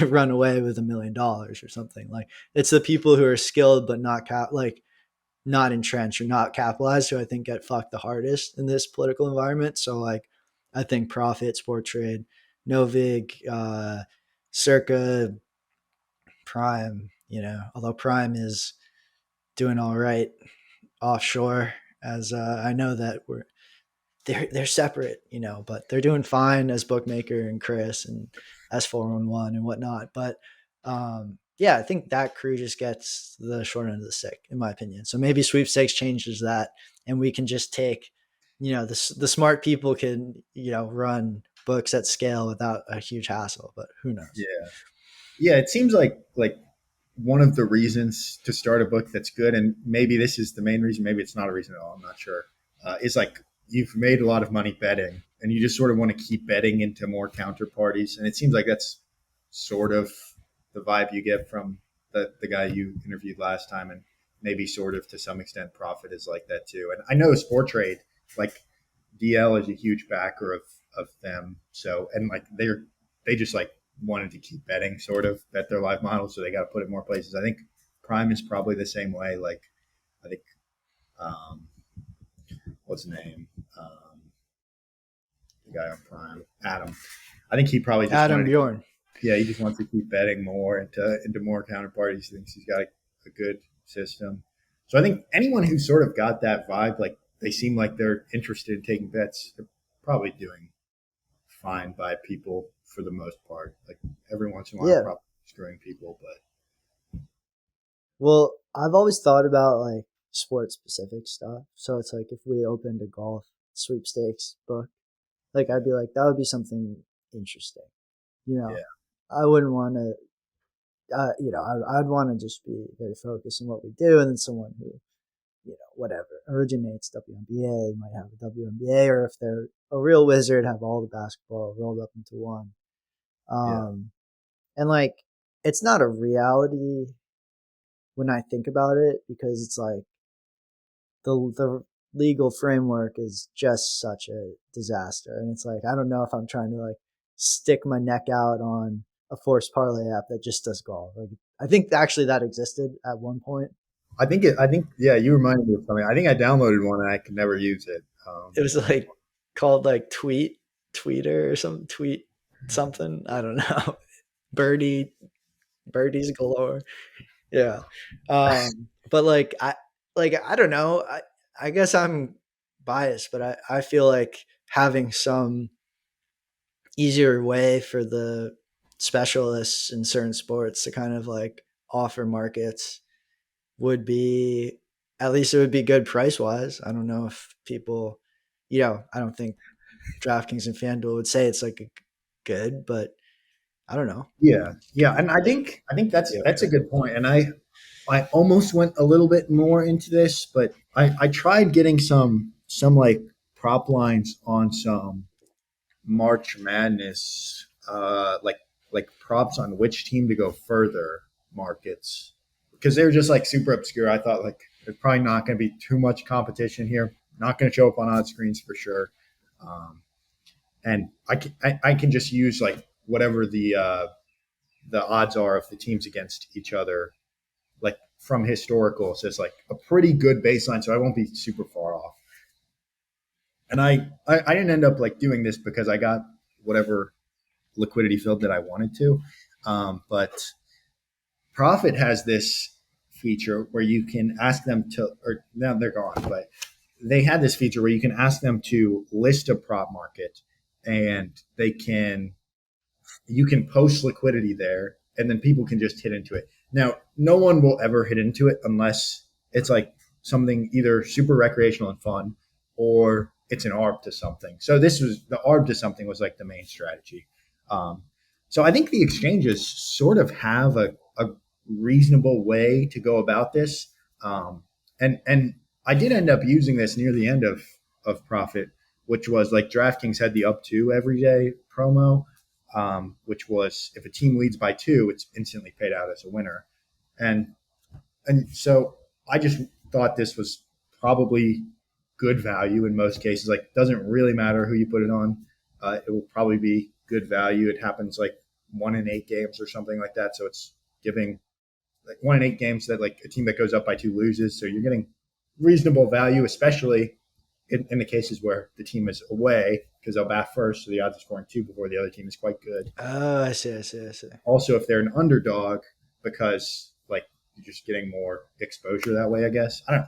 run away with $1 million or something. Like it's the people who are skilled but not entrenched or not capitalized who I think get fucked the hardest in this political environment. So like I think Profit, Sport Trade, Novig, Circa, Prime, although Prime is doing all right offshore, as I know that they're separate, but they're doing fine as bookmaker and Chris and S411 and whatnot. But yeah, I think that crew just gets the short end of the stick, in my opinion. So maybe sweepstakes changes that, and we can just take the smart people can run books at scale without a huge hassle, but who knows? Yeah. Yeah, it seems like one of the reasons to start a book that's good, and maybe this is the main reason, maybe it's not a reason at all, I'm not sure, is like you've made a lot of money betting and you just sort of want to keep betting into more counterparties. And it seems like that's sort of the vibe you get from the guy you interviewed last time. And maybe sort of to some extent Profit is like that too. And I know Sport Trade, like DL is a huge backer of them. So, and like they just like wanted to keep betting, sort of bet their live models, so they got to put it more places. I think Prime is probably the same way. Like I think um, what's his name, the guy on Prime, Adam. I think he probably just Adam wanted to keep, Bjorn. yeah, he just wants to keep betting more into more counterparties. He thinks he's got a good system. So I think anyone who sort of got that vibe, like they seem like they're interested in taking bets, they're probably doing fine by people for the most part. Like every once in a while, Yeah. probably screwing people, but Well, I've always thought about like sport specific stuff. So it's like if we opened a golf sweepstakes book, like I'd be like, that would be something interesting. You know, yeah, I wouldn't want to, I'd want to just be very focused on what we do. And then someone who, whatever, originates WNBA might have a WNBA, or if they're a real wizard, have all the basketball rolled up into one. yeah, Um, and like, it's not a reality when I think about it, because it's like the legal framework is just such a disaster, and it's like I don't know if I'm trying to like stick my neck out on a forced parlay app that just does golf. Like I think actually that existed at one point. I think yeah, you reminded me of something. I think I downloaded one and I could never use it. It was like called like tweeter or some tweet something. I don't know. Birdie birdies galore. Yeah. But I don't know. I guess I'm biased, but I feel like having some easier way for the specialists in certain sports to kind of like offer markets would be, at least it would be good price wise. I don't know if people, I don't think DraftKings and FanDuel would say it's like good, but I don't know. Yeah, yeah, Could and I think be that's a okay. good point. And I almost went a little bit more into this, but I tried getting some like prop lines on some March Madness, like props on which team to go further markets, because they were just like super obscure. I thought like there's probably not going to be too much competition here. Not going to show up on odd screens for sure. Um, and I can just use like whatever the odds are of the teams against each other, like from historical. So it's like a pretty good baseline. So I won't be super far off. And I didn't end up like doing this because I got whatever liquidity filled that I wanted to. But Profit has this feature where you can ask them to, or now they're gone, but they had this feature where you can ask them to list a prop market and you can post liquidity there and then people can just hit into it. Now, no one will ever hit into it unless it's like something either super recreational and fun or it's an ARB to something. So this was the ARB to something was like the main strategy. Um, so I think the exchanges sort of have a reasonable way to go about this. And I did end up using this near the end of Profit, which was like DraftKings had the up to every day promo, which was if a team leads by two, it's instantly paid out as a winner. And and so I just thought this was probably good value in most cases. Like, it doesn't really matter who you put it on. It will probably be good value. It happens like 1 in 8 games or something like that. So it's giving like 1 in 8 games that like a team that goes up by two loses. So you're getting reasonable value, especially in the cases where the team is away because they'll bat first. So the odds of scoring two before the other team is quite good. Oh, I see, I see, I see. Also, if they're an underdog, because like you're just getting more exposure that way, I guess. I don't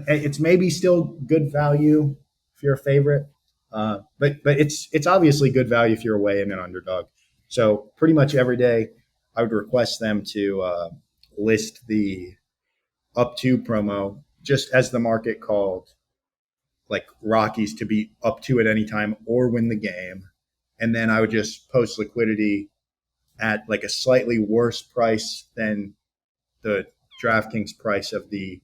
it's maybe still good value if you're a favorite, but it's obviously good value if you're away and an underdog. So pretty much every day, I would request them to list the up to promo just as the market called like Rockies to be up two at any time or win the game. And then I would just post liquidity at like a slightly worse price than the DraftKings price of the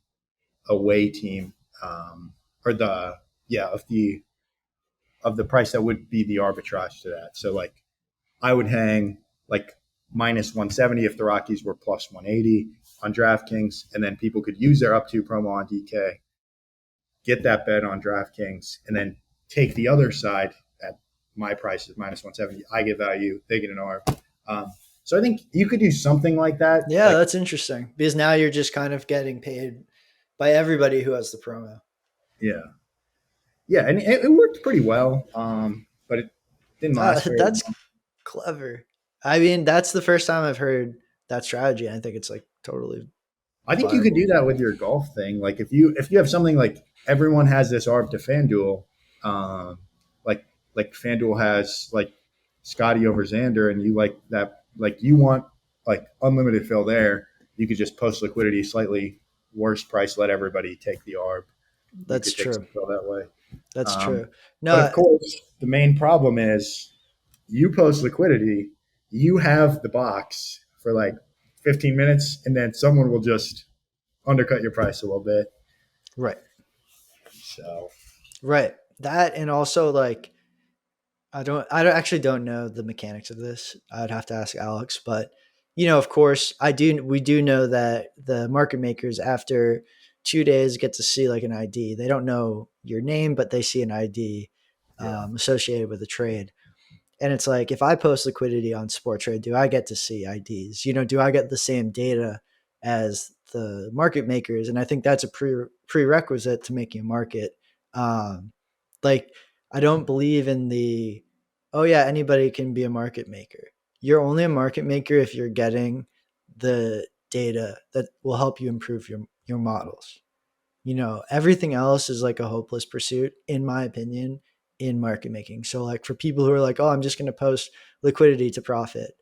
away team, or the yeah of the price that would be the arbitrage to that. So like I would hang like minus 170 if the Rockies were plus 180 on DraftKings, and then people could use their up to promo on DK, get that bet on DraftKings, and then take the other side at my price is minus 170. I get value, they get an Arb. So I think you could do something like that. Yeah, Like, that's interesting because now you're just kind of getting paid by everybody who has the promo. yeah, yeah, and it worked pretty well, but it didn't last very That's long. clever. I mean, that's the first time I've heard that strategy. I think it's like totally I think you could do viable. that with your golf thing. Like if you have something like everyone has this Arb to FanDuel, um, like like FanDuel has like Scotty over Xander, and you like that, like you want like unlimited fill there. You could just post liquidity slightly worse price, let everybody take the Arb. You That's could take true. some fill that way. That's Um, true. but of No, course, the main problem is you post liquidity, you have the box for like 15 minutes, and then someone will just undercut your price a little bit. right, So right. That and also like actually don't know the mechanics of this. I'd have to ask Alex, but of course, we do know that the market makers after 2 days get to see like an ID. They don't know your name, but they see an ID yeah, associated with the trade. And it's like, if I post liquidity on Sport Trade, do I get to see IDs? Do I get the same data as the market makers? And I think that's a prerequisite to making a market. Um, like, I don't believe in oh yeah, anybody can be a market maker. You're only a market maker if you're getting the data that will help you improve your models. Everything else is like a hopeless pursuit, in my opinion, in market making. So, like, for people who are like, oh, I'm just going to post liquidity to profit,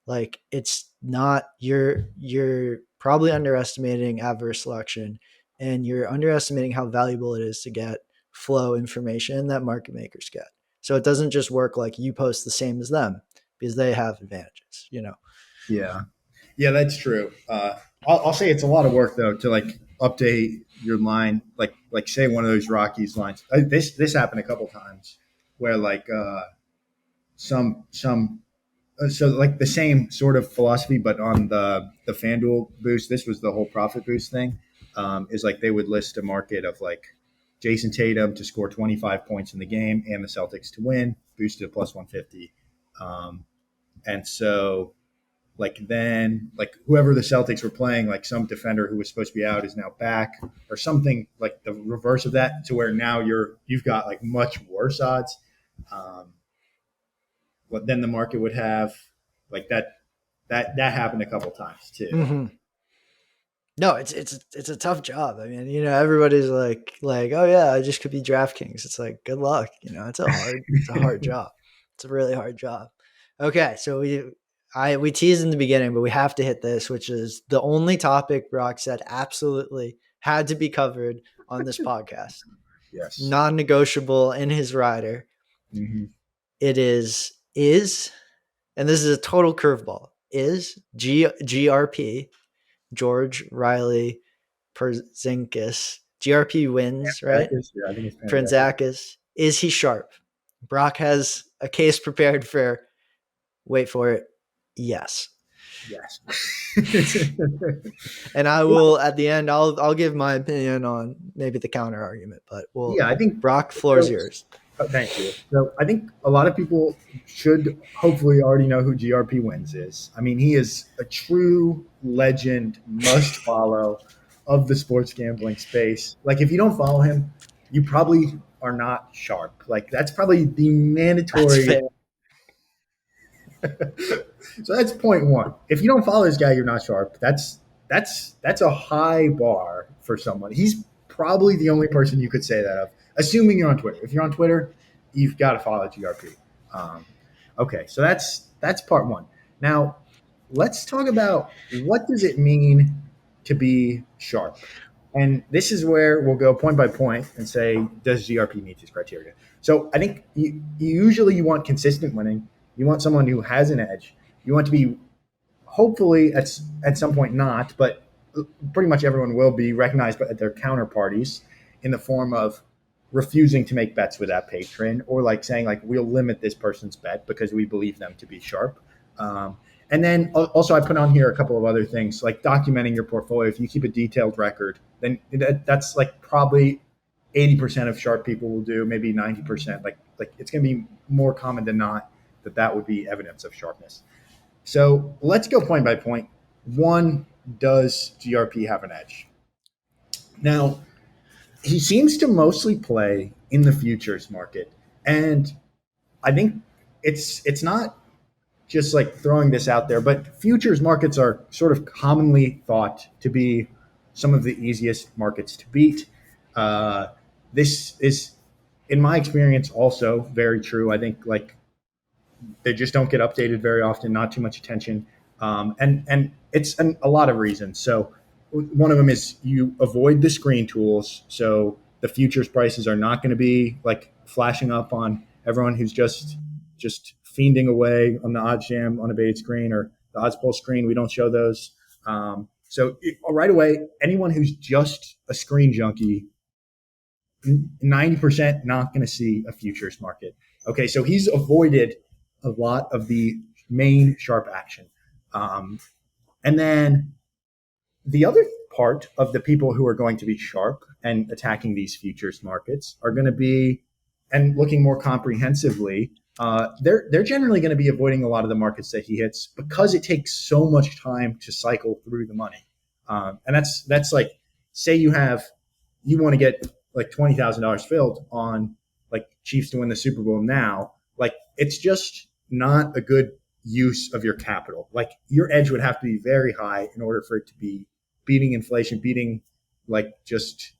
like, it's not, you're probably underestimating adverse selection, and you're underestimating how valuable it is to get flow information that market makers get. So it doesn't just work like you post the same as them because they have advantages. yeah, yeah. That's true. I'll say it's a lot of work though to like update your line. Like say one of those Rockies lines. This happened a couple times where like some so like the same sort of philosophy, but on the FanDuel boost. This was the whole profit boost thing. Is like they would list a market of like Jason Tatum to score 25 points in the game and the Celtics to win, boosted to plus 150. And so like then like whoever the Celtics were playing, like some defender who was supposed to be out is now back or something like the reverse of that, to where now you've got like much worse odds. Um, what then the market would have, like that happened a couple times too. Mm-hmm. No, it's a tough job. I mean, everybody's like, oh yeah, I just could be DraftKings. It's like, good luck. It's a hard job. It's a really hard job. Okay, so we teased in the beginning, but we have to hit this, which is the only topic Brock said absolutely had to be covered on this podcast. Yes. Non-negotiable in his rider. Mm-hmm. It is, and this is a total curveball. Is GRP George Riley Perzinkis. GRP wins, right? Yeah, I think it's Panzakis. Pranzakis. Is he sharp? Brock has a case prepared for, wait for it, yes. Yes. And I will, at the end, I'll give my opinion on maybe the counter argument, but Yeah, I think Brock, floor is so. yours. Thank you. So I think a lot of people should hopefully already know who GRP Wins is. I mean, he is a true legend, must follow of the sports gambling space. Like, if you don't follow him, you probably are not sharp. Like, that's probably the That's mandatory. fair. So that's point one. If you don't follow this guy, you're not sharp. That's a high bar for someone. He's probably the only person you could say that of, assuming you're on Twitter. If you're on Twitter, you've got to follow GRP. Um, okay, so that's part one. Now let's talk about what does it mean to be sharp. And this is where we'll go point by point and say, does GRP meet these criteria? So I think usually you want consistent winning. You want someone who has an edge. You want to be hopefully at some point not, but pretty much everyone will be recognized by their counterparties in the form of refusing to make bets with that patron, or like saying like we'll limit this person's bet because we believe them to be sharp. Um, and then also I put on here a couple of other things like documenting your portfolio. If you keep a detailed record, then that's like probably 80% of sharp people will do, maybe 90%. Like it's going to be more common than not that would be evidence of sharpness. So let's go point by point. One, does GRP have an edge? Now, he seems to mostly play in the futures market. And I think it's not just like throwing this out there, but futures markets are sort of commonly thought to be some of the easiest markets to beat. Uh, this is, in my experience, also very true. I think like they just don't get updated very often, not too much attention. And it's a lot of reasons. So one of them is you avoid the screen tools. So the futures prices are not going to be like flashing up on everyone who's just fiending away on the odds jam on a bait screen or the odds pull screen. We don't show those. Right away, anyone who's just a screen junkie, 90% not going to see a futures market. Okay, so he's avoided a lot of the main sharp action. And then the other part of the people who are going to be sharp and attacking these futures markets are going to be, and looking more comprehensively, they're generally going to be avoiding a lot of the markets that he hits because it takes so much time to cycle through the money. And that's like, say you want to get like $20,000 filled on like Chiefs to win the Super Bowl now. Like it's just not a good use of your capital. Like your edge would have to be very high in order for it to be beating inflation, beating like just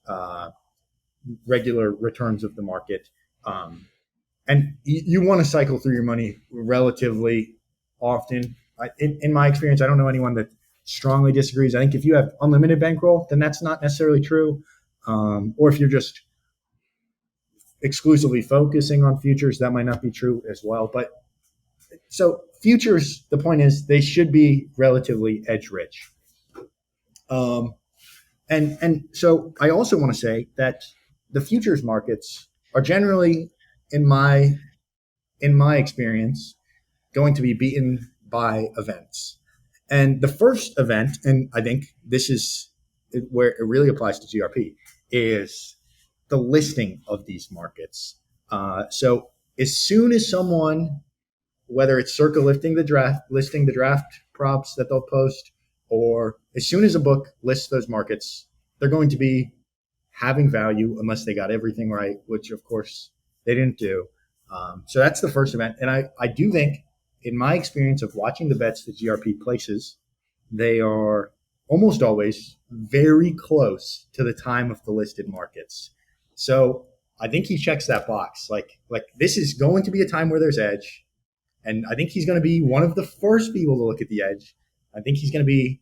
regular returns of the market. And you want to cycle through your money relatively often. In my experience, I don't know anyone that strongly disagrees. I think if you have unlimited bankroll, then that's not necessarily true. Or if you're just exclusively focusing on futures, that might not be true as well. But so futures, the point is they should be relatively edge rich. And so I also want to say that the futures markets are generally, in my experience, going to be beaten by events. And the first event, and I think this is where it really applies to GRP, is the listing of these markets. So as soon as someone, whether it's Circa listing the draft props that they'll post, or as soon as a book lists those markets, they're going to be having value unless they got everything right, which of course they didn't do. So that's the first event. And I do think, in my experience of watching the bets that GRP places, they are almost always very close to the time of the listed markets. So I think he checks that box. Like this is going to be a time where there's edge. And I think he's going to be one of the first people to look at the edge. I think he's going to be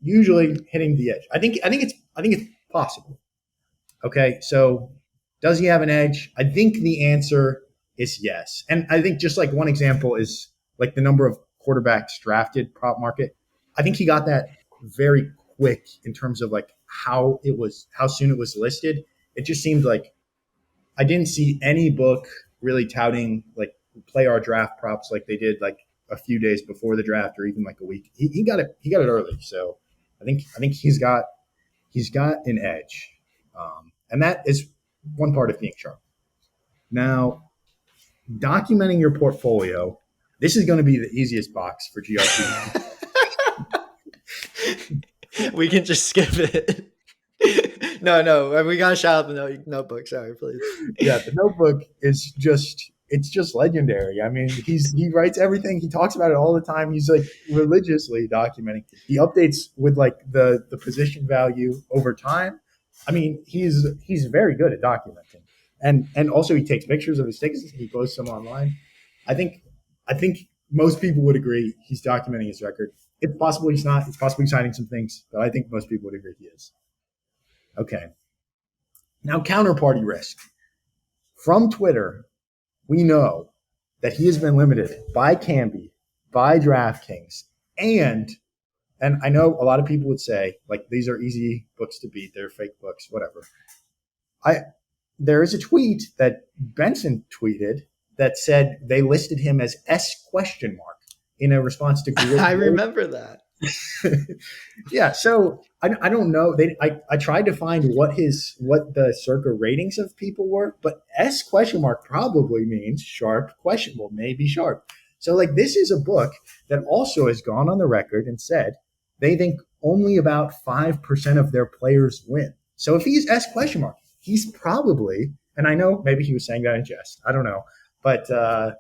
usually hitting the edge. I think it's possible. Okay, so does he have an edge? I think the answer is yes. And I think just like one example is like the number of quarterbacks drafted prop market. I think he got that very quick in terms of like how soon it was listed. It just seemed like I didn't see any book really touting like play our draft props like they did like a few days before the draft or even like a week. He got it early. So I think he's got an edge. And that is one part of being sharp. Now, documenting your portfolio, this is going to be the easiest box for GRP. We can just skip it. No, we gotta shout out the notebook. Sorry, please. Yeah, the notebook is just legendary. I mean, he writes everything. He talks about it all the time. He's like religiously documenting. He updates with like the position value over time. I mean, he's very good at documenting, and also he takes pictures of his tickets and he posts them online. I think most people would agree he's documenting his record. It's possible he's not. It's possible he's hiding some things, but I think most people would agree he is. Okay. Now, counterparty risk. From Twitter, we know that he has been limited by Canby, by DraftKings, and I know a lot of people would say, like, these are easy books to beat. They're fake books, whatever. There is a tweet that Benson tweeted that said they listed him as S question mark in a response to Google. I remember that. Yeah, so I don't know. I tried to find what the circa ratings of people were, but S question mark probably means sharp questionable, maybe sharp. So like this is a book that also has gone on the record and said they think only about 5% of their players win. So if he's S question mark, he's probably, and I know maybe he was saying that in jest, I don't know, but that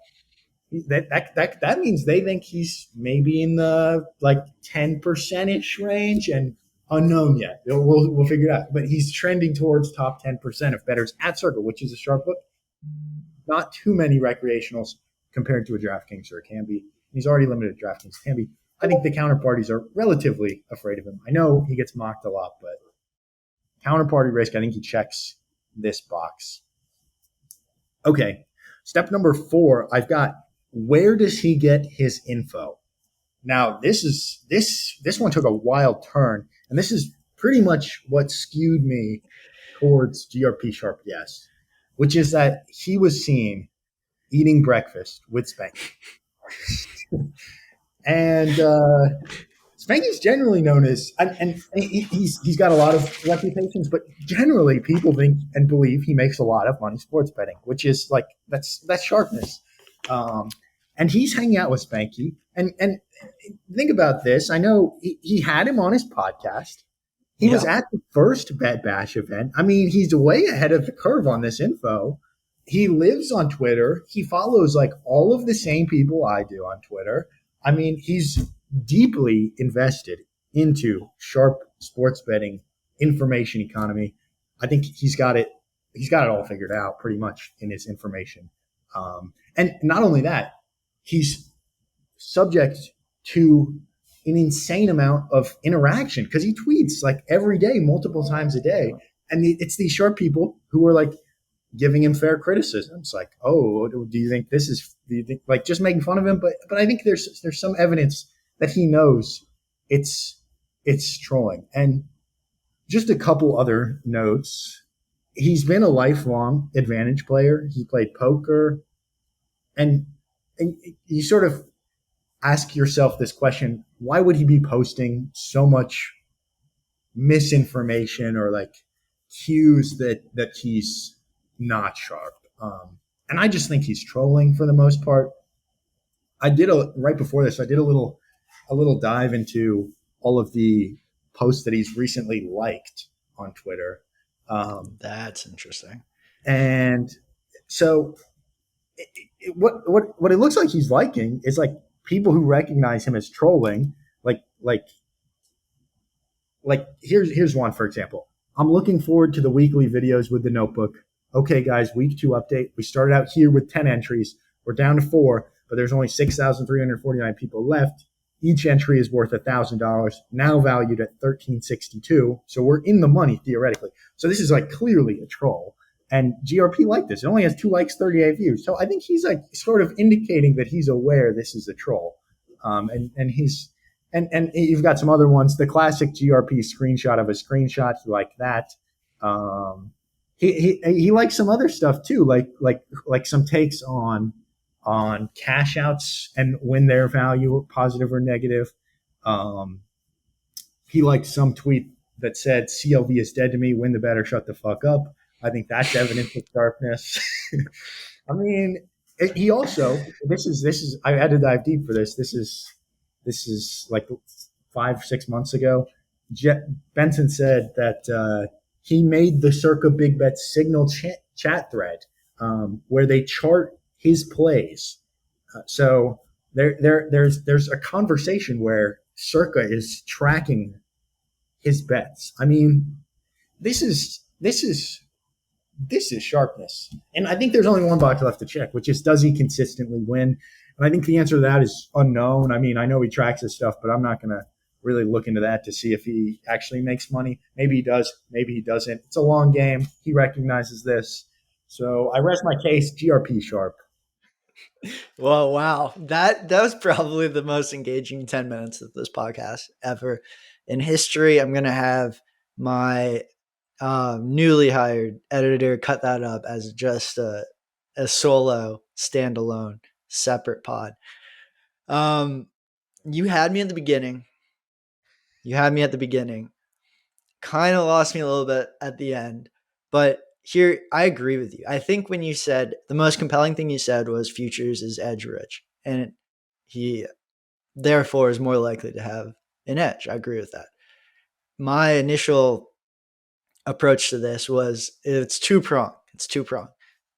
means they think he's maybe in the like 10% range and unknown yet. We'll figure it out. But he's trending towards top 10% of bettors at Circle, which is a sharp book. Not too many recreationals compared to a DraftKings or a Canby. He's already limited to DraftKings Canby. I think the counterparties are relatively afraid of him. I know he gets mocked a lot, but counterparty risk, I think he checks this box. Okay, step number 4, I've got where does he get his info? Now, this one took a wild turn, and this is pretty much what skewed me towards GRP Sharp, yes, which is that he was seen eating breakfast with Spanky. And Spanky's generally known as, and he's got a lot of reputations, but generally people think and believe he makes a lot of money sports betting, which is like, that's sharpness. And he's hanging out with Spanky. And think about this. I know he had him on his podcast. He was at the first Bet Bash event. I mean, he's way ahead of the curve on this info. He lives on Twitter. He follows like all of the same people I do on Twitter. I mean, he's deeply invested into sharp sports betting information economy. I think he's got it all figured out pretty much in his information. And not only that, he's subject to an insane amount of interaction because he tweets like every day, multiple times a day. And it's these sharp people who are like giving him fair criticisms, like, oh, do you think like just making fun of him? But I think there's some evidence that he knows it's trolling. And just a couple other notes. He's been a lifelong advantage player. He played poker. And you sort of ask yourself this question, why would he be posting so much misinformation or like cues that he's not sharp? And I just think he's trolling for the most part. Right before this, I did a little dive into all of the posts that he's recently liked on Twitter. That's interesting. And so what it looks like he's liking is like people who recognize him as trolling. Like here's one, for example. I'm looking forward to the weekly videos with the notebook. Okay, guys, week 2 update. We started out here with 10 entries. We're down to 4, but there's only 6,349 people left. Each entry is worth $1,000, now valued at $1,362. So we're in the money theoretically. So this is like clearly a troll. And GRP liked this. It only has 2 likes, 38 views. So I think he's like sort of indicating that he's aware this is a troll. And you've got some other ones. The classic GRP screenshot of a screenshot. He liked that. He likes some other stuff too, like some takes on cash outs and when their value, positive or negative. He liked some tweet that said CLV is dead to me. Win the bet or shut the fuck up. I think that's evidence of sharpness. I mean, he also, this is, I had to dive deep for this. This is like 5-6 months ago. Benson said that he made the Circa Big Bet Signal chat thread where they chart his plays. So there's a conversation where Circa is tracking his bets. I mean, this is sharpness. And I think there's only one box left to check, which is, does he consistently win? And I think the answer to that is unknown. I mean, I know he tracks his stuff, but I'm not gonna really look into that to see if he actually makes money. Maybe he does, maybe he doesn't. It's a long game. He recognizes this. So I rest my case, GRP Sharp. Well, wow. That was probably the most engaging 10 minutes of this podcast ever in history. I'm going to have my newly hired editor cut that up as just a solo, standalone, separate pod. Um, you had me at the beginning. You had me at the beginning. Kind of lost me a little bit at the end. But here, I agree with you. I think when you said the most compelling thing you said was futures is edge rich. And he therefore is more likely to have an edge. I agree with that. My initial approach to this was it's two pronged. It's two pronged.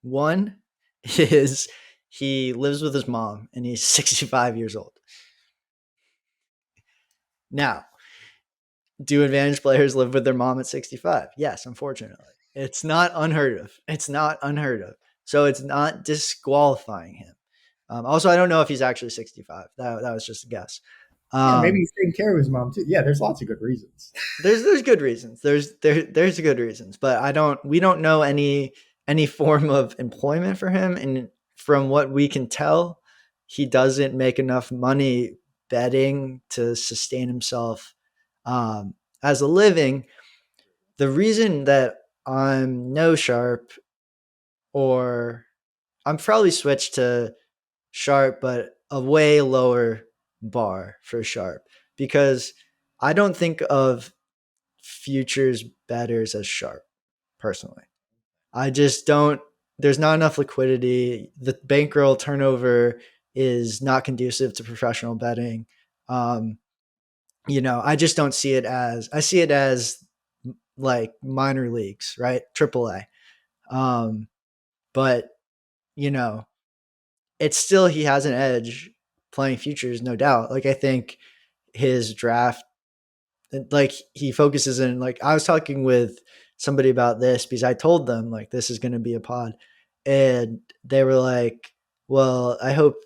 One is he lives with his mom and he's 65 years old. Now, do advantage players live with their mom at 65? Yes, unfortunately. It's not unheard of. It's not unheard of. So it's not disqualifying him. Also, I don't know if he's actually 65. That was just a guess. Yeah, maybe Um, he's taking care of his mom too. Yeah, there's lots of good reasons. there's good reasons. There's good reasons, but we don't know any form of employment for him, and from what we can tell, he doesn't make enough money betting to sustain himself as a living. The reason that I'm no sharp, or I'm probably switched to sharp, but a way lower bar for sharp, because I don't think of futures betters as sharp personally. I just don't. There's not enough liquidity. The bankroll turnover is not conducive to professional betting. Um, I just don't see it as. I see it as like minor leagues, right? AAA. Um, but you know, it's still he has an edge playing futures, no doubt. Like I think his draft, like he focuses in, like I was talking with somebody about this because I told them like this is going to be a pod, and they were like, well, I hope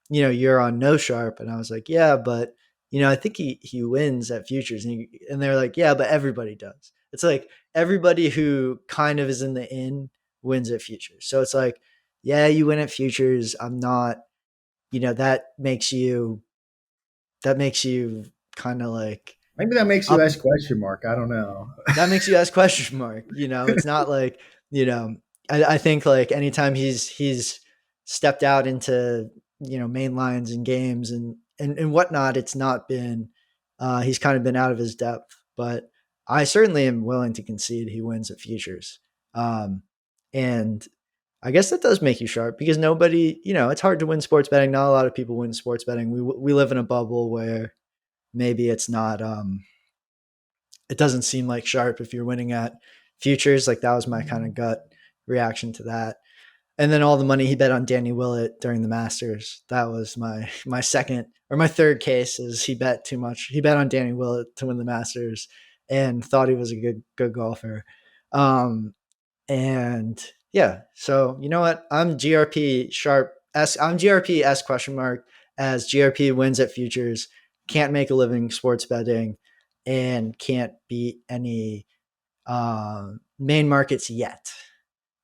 you're on no sharp, and I was like, yeah, but I think he wins at futures, and they're like, yeah, but everybody does. It's like everybody who kind of is in the in wins at futures. So it's like, yeah, you win at futures. I'm not, that makes you kind of like Maybe that makes you up. ask question mark. I don't know. That makes you ask question mark. It's not like, you know, I think like anytime he's stepped out into, main lines and games and whatnot, it's not been, he's kind of been out of his depth, but I certainly am willing to concede he wins at futures. And I guess that does make you sharp because nobody, it's hard to win sports betting. Not a lot of people win sports betting. We live in a bubble where maybe it's not, it doesn't seem like sharp if you're winning at futures. Like that was my kind of gut reaction to that. And then all the money he bet on Danny Willett during the Masters. That was my second or my third case is he bet too much. He bet on Danny Willett to win the Masters and thought he was a good golfer. Um, and yeah, so you know what? I'm GRP sharp S. I'm GRP S question mark as GRP wins at futures. Can't make a living sports betting and can't beat any main markets yet.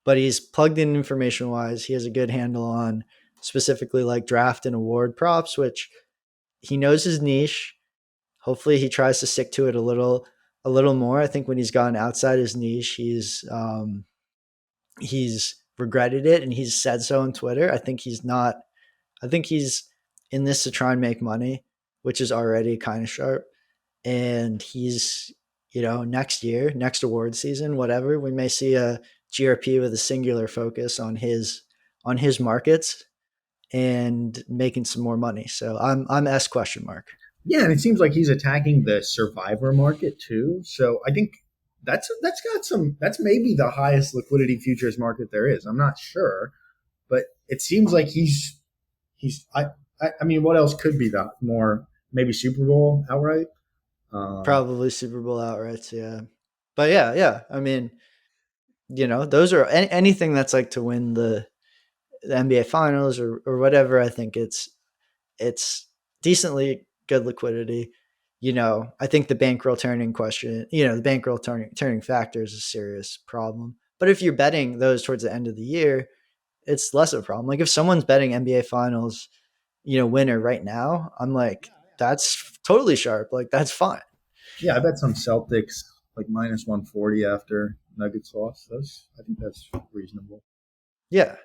But he's plugged in information wise. He has a good handle on specifically like draft and award props, which he knows his niche. Hopefully, he tries to stick to it a little more. I think when he's gone outside his niche, he's regretted it and he's said so on Twitter. I think he's not. I think he's in this to try and make money, which is already kind of sharp. And he's, next year, next award season, whatever, we may see a GRP with a singular focus on his markets and making some more money. So I'm S question mark. Yeah, and it seems like he's attacking the survivor market too. So I think that's got some. That's maybe the highest liquidity futures market there is. I'm not sure, but it seems like he's. I mean, what else could be the more maybe Super Bowl outright? Probably Super Bowl outrights, yeah. But yeah. I mean, those are anything that's like to win the NBA finals or whatever. I think it's decently good liquidity. I think the bankroll turning question, the bankroll turning factor is a serious problem. But if you're betting those towards the end of the year, it's less of a problem. Like if someone's betting NBA Finals, winner right now, I'm like, that's totally sharp. Like that's fine. Yeah, I bet some Celtics like minus 140 after Nuggets lost. I think that's reasonable. Yeah,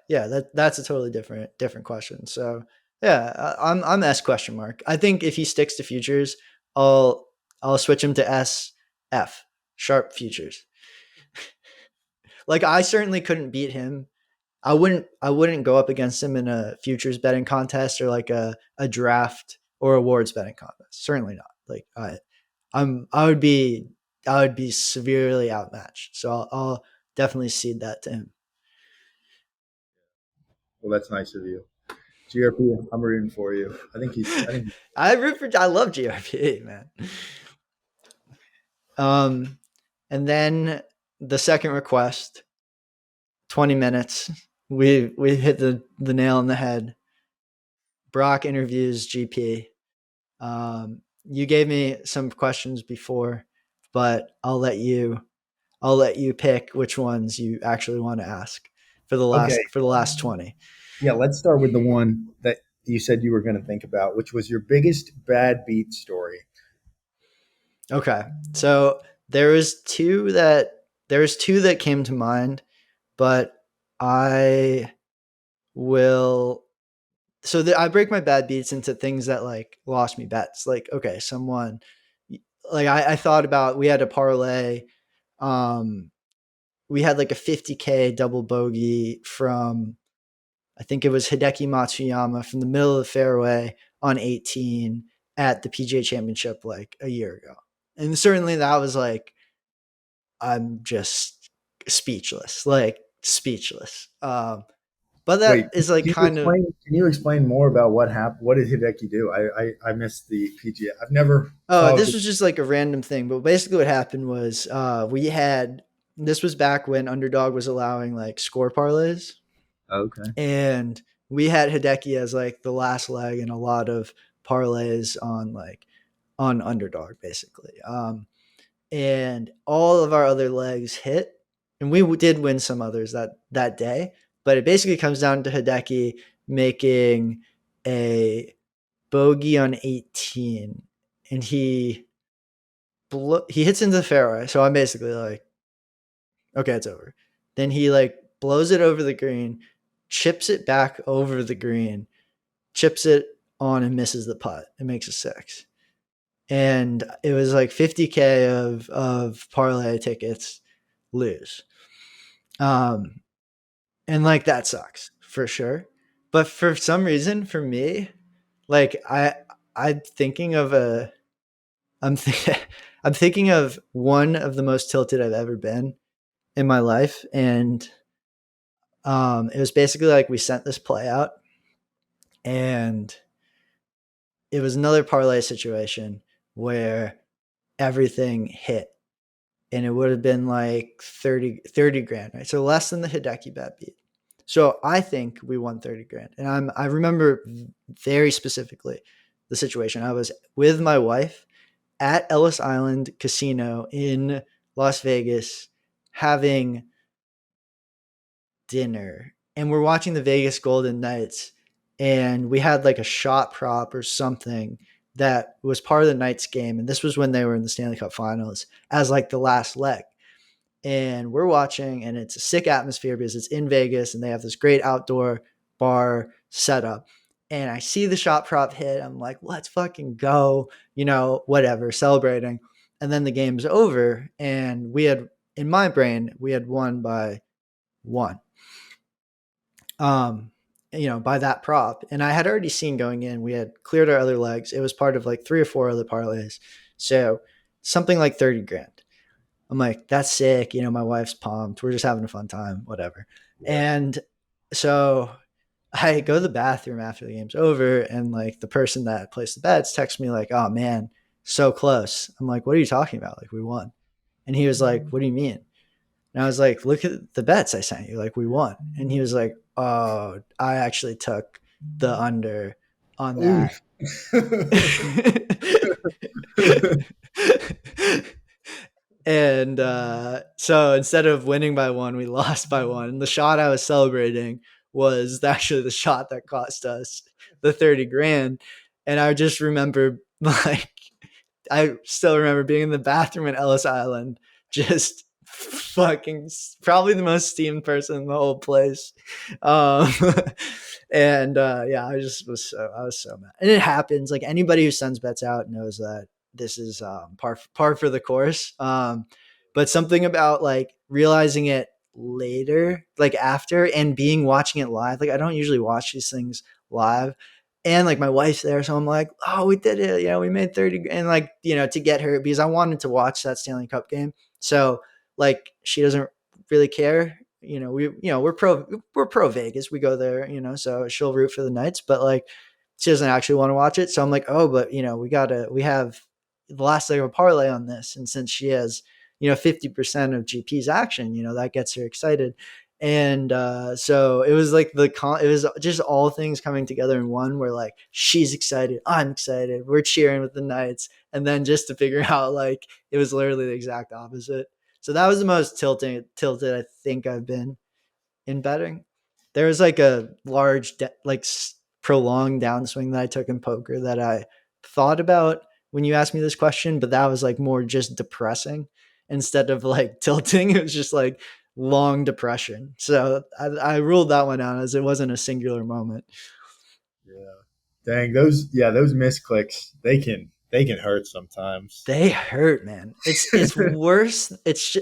that's a totally different question. So yeah, I'm S question mark. I think if he sticks to futures, I'll I'll switch him to SF sharp futures. Like I certainly couldn't beat him. I wouldn't go up against him in a futures betting contest or like a draft or awards betting contest. Certainly not. Like I would be severely outmatched. So I'll definitely cede that to him. Well, that's nice of you. GRP, I'm rooting for you. I think I love GRP, man. Um, and then the second request, 20 minutes. We hit the nail on the head. Brock interviews GP. You gave me some questions before, but I'll let you pick which ones you actually want to ask okay. for the last 20. Yeah, let's start with the one that you said you were going to think about, which was your biggest bad beat story. Okay. So there was two that came to mind, but I will I break my bad beats into things that like lost me bets. Like, okay, someone like I thought about we had a parlay. Um we had like a 50K double bogey from I think it was Hideki Matsuyama from the middle of the fairway on 18 at the PGA Championship like a year ago. And certainly that was like I'm just speechless, like speechless. But Wait, that is like kind of can you explain more about what happened? What did Hideki do? I missed the PGA. I've never oh, followed this the. was just like a random thing. But basically, what happened was we had this was back when Underdog was allowing like score parlays, Okay. and we had Hideki as like the last leg in a lot of parlays on Underdog, basically. And all of our other legs hit, and we did win some others that day. But it basically comes down to Hideki making a bogey on 18, and he hits into the fairway. So I'm basically like, okay, it's over. Then he like blows it over the green, chips it back over the green, chips it on and misses the putt. It makes a six. And it was like 50K of parlay tickets lose. Um, and like that sucks for sure. But for some reason, for me, like I'm thinking of a I'm th- I'm thinking of one of the most tilted I've ever been in my life, and it was basically like we sent this play out, and it was another parlay situation where everything hit, and it would have been like 30 grand, right? So less than the Hideki bet beat. So I think we won 30 grand, and I remember very specifically the situation. I was with my wife at Ellis Island Casino in Las Vegas having dinner, and we're watching the Vegas Golden Knights, and we had like a shot prop or something that was part of the Knights game, and this was when they were in the Stanley Cup Finals as like the last leg. And we're watching, and it's a sick atmosphere because it's in Vegas and they have this great outdoor bar setup. And I see the shot prop hit. I'm like, let's fucking go, whatever, celebrating. And then the game's over, and in my brain, we had won by one, um, by that prop. And I had already seen going in, we had cleared our other legs. It was part of like three or four other parlays. So something like 30 grand. I'm like, that's sick. My wife's pumped. We're just having a fun time, whatever. Yeah. And so I go to the bathroom after the game's over, and like the person that placed the bets texts me like, oh man, so close. I'm like, what are you talking about? Like we won. And he was like, what do you mean? And I was like, look at the bets I sent you. Like we won. And he was like, oh, I actually took the under on Oof. that. And so instead of winning by one, we lost by one. And the shot I was celebrating was actually the shot that cost us the 30 grand. And I just remember, like, I still remember being in the bathroom in Ellis Island, just fucking probably the most steamed person in the whole place. Um, and yeah, I was so mad. And it happens. Like, anybody who sends bets out knows that this is par for the course. But something about like realizing it later, like after, and being watching it live. Like, I don't usually watch these things live, and like my wife's there, so I'm like, oh, we did it, we made 30, and like, to get her, because I wanted to watch that Stanley Cup game. So like, she doesn't really care. We're pro Vegas. We go there, so she'll root for the Knights, but like, she doesn't actually want to watch it. So I'm like, oh, but we have the last leg of a parlay on this, and since she has 50% of GP's action, that gets her excited. And so it was like it was just all things coming together in one, where like, she's excited, I'm excited, we're cheering with the Knights, and then just to figure out, like, it was literally the exact opposite. So that was the most tilted I think I've been in betting. There was like a large prolonged downswing that I took in poker that I thought about when you asked me this question, but that was like more just depressing instead of like tilting. It was just like long depression. So I ruled that one out, as it wasn't a singular moment. Yeah. Dang, those misclicks, they can hurt sometimes. They hurt, man. It's worse.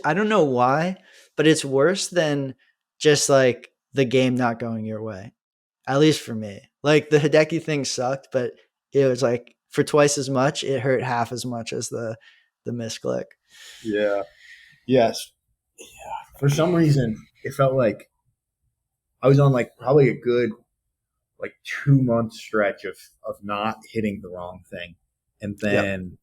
I don't know why, but it's worse than just like the game not going your way. At least for me. Like, the Hideki thing sucked, but it was like, for twice as much, it hurt half as much as the misclick. Yeah. Yes. For some reason, it felt like I was on like probably a good like 2 month stretch of not hitting the wrong thing, and Yep. then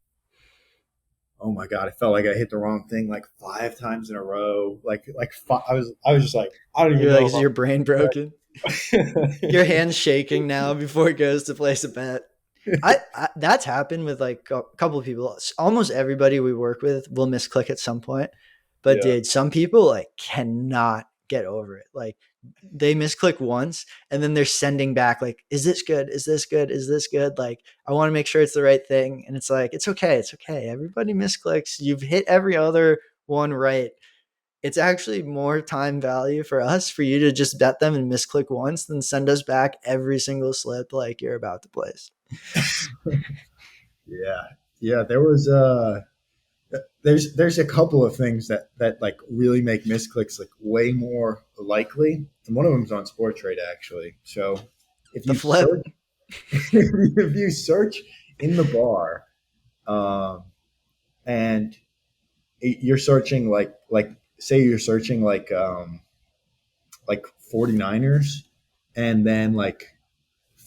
oh my god, I felt like I hit the wrong thing like 5 times in a row. I was just like, I don't even You're like, know is your brain broken? if Your I'm. hand's shaking now before it goes to place a bet. That's happened with like a couple of people. Almost everybody we work with will misclick at some point. But Yeah. dude, some people like cannot get over it. Like, they misclick once and then they're sending back like, is this good? Is this good? Is this good? Like, I want to make sure it's the right thing. And it's like, it's okay. It's okay. Everybody misclicks. You've hit every other one right. It's actually more time value for us for you to just bet them and misclick once than send us back every single slip like you're about to place. Yeah. Yeah. There's a couple of things that like really make misclicks like way more likely, and one of them is on Sport Trade actually. So if The you flip. search if you search in the bar, um, and you're searching like say you're searching like 49ers, and then like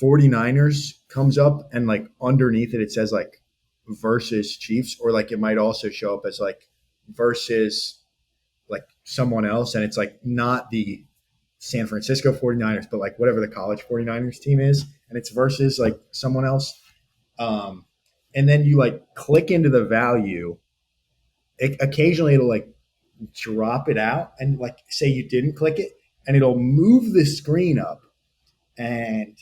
49ers comes up, and like underneath it says like versus Chiefs, or like it might also show up as like versus like someone else, and it's like not the San Francisco 49ers, but like whatever the college 49ers team is, and it's versus like someone else. um and then you like click into the value. Occasionally it'll like drop it out, and like say you didn't click it, and it'll move the screen up, and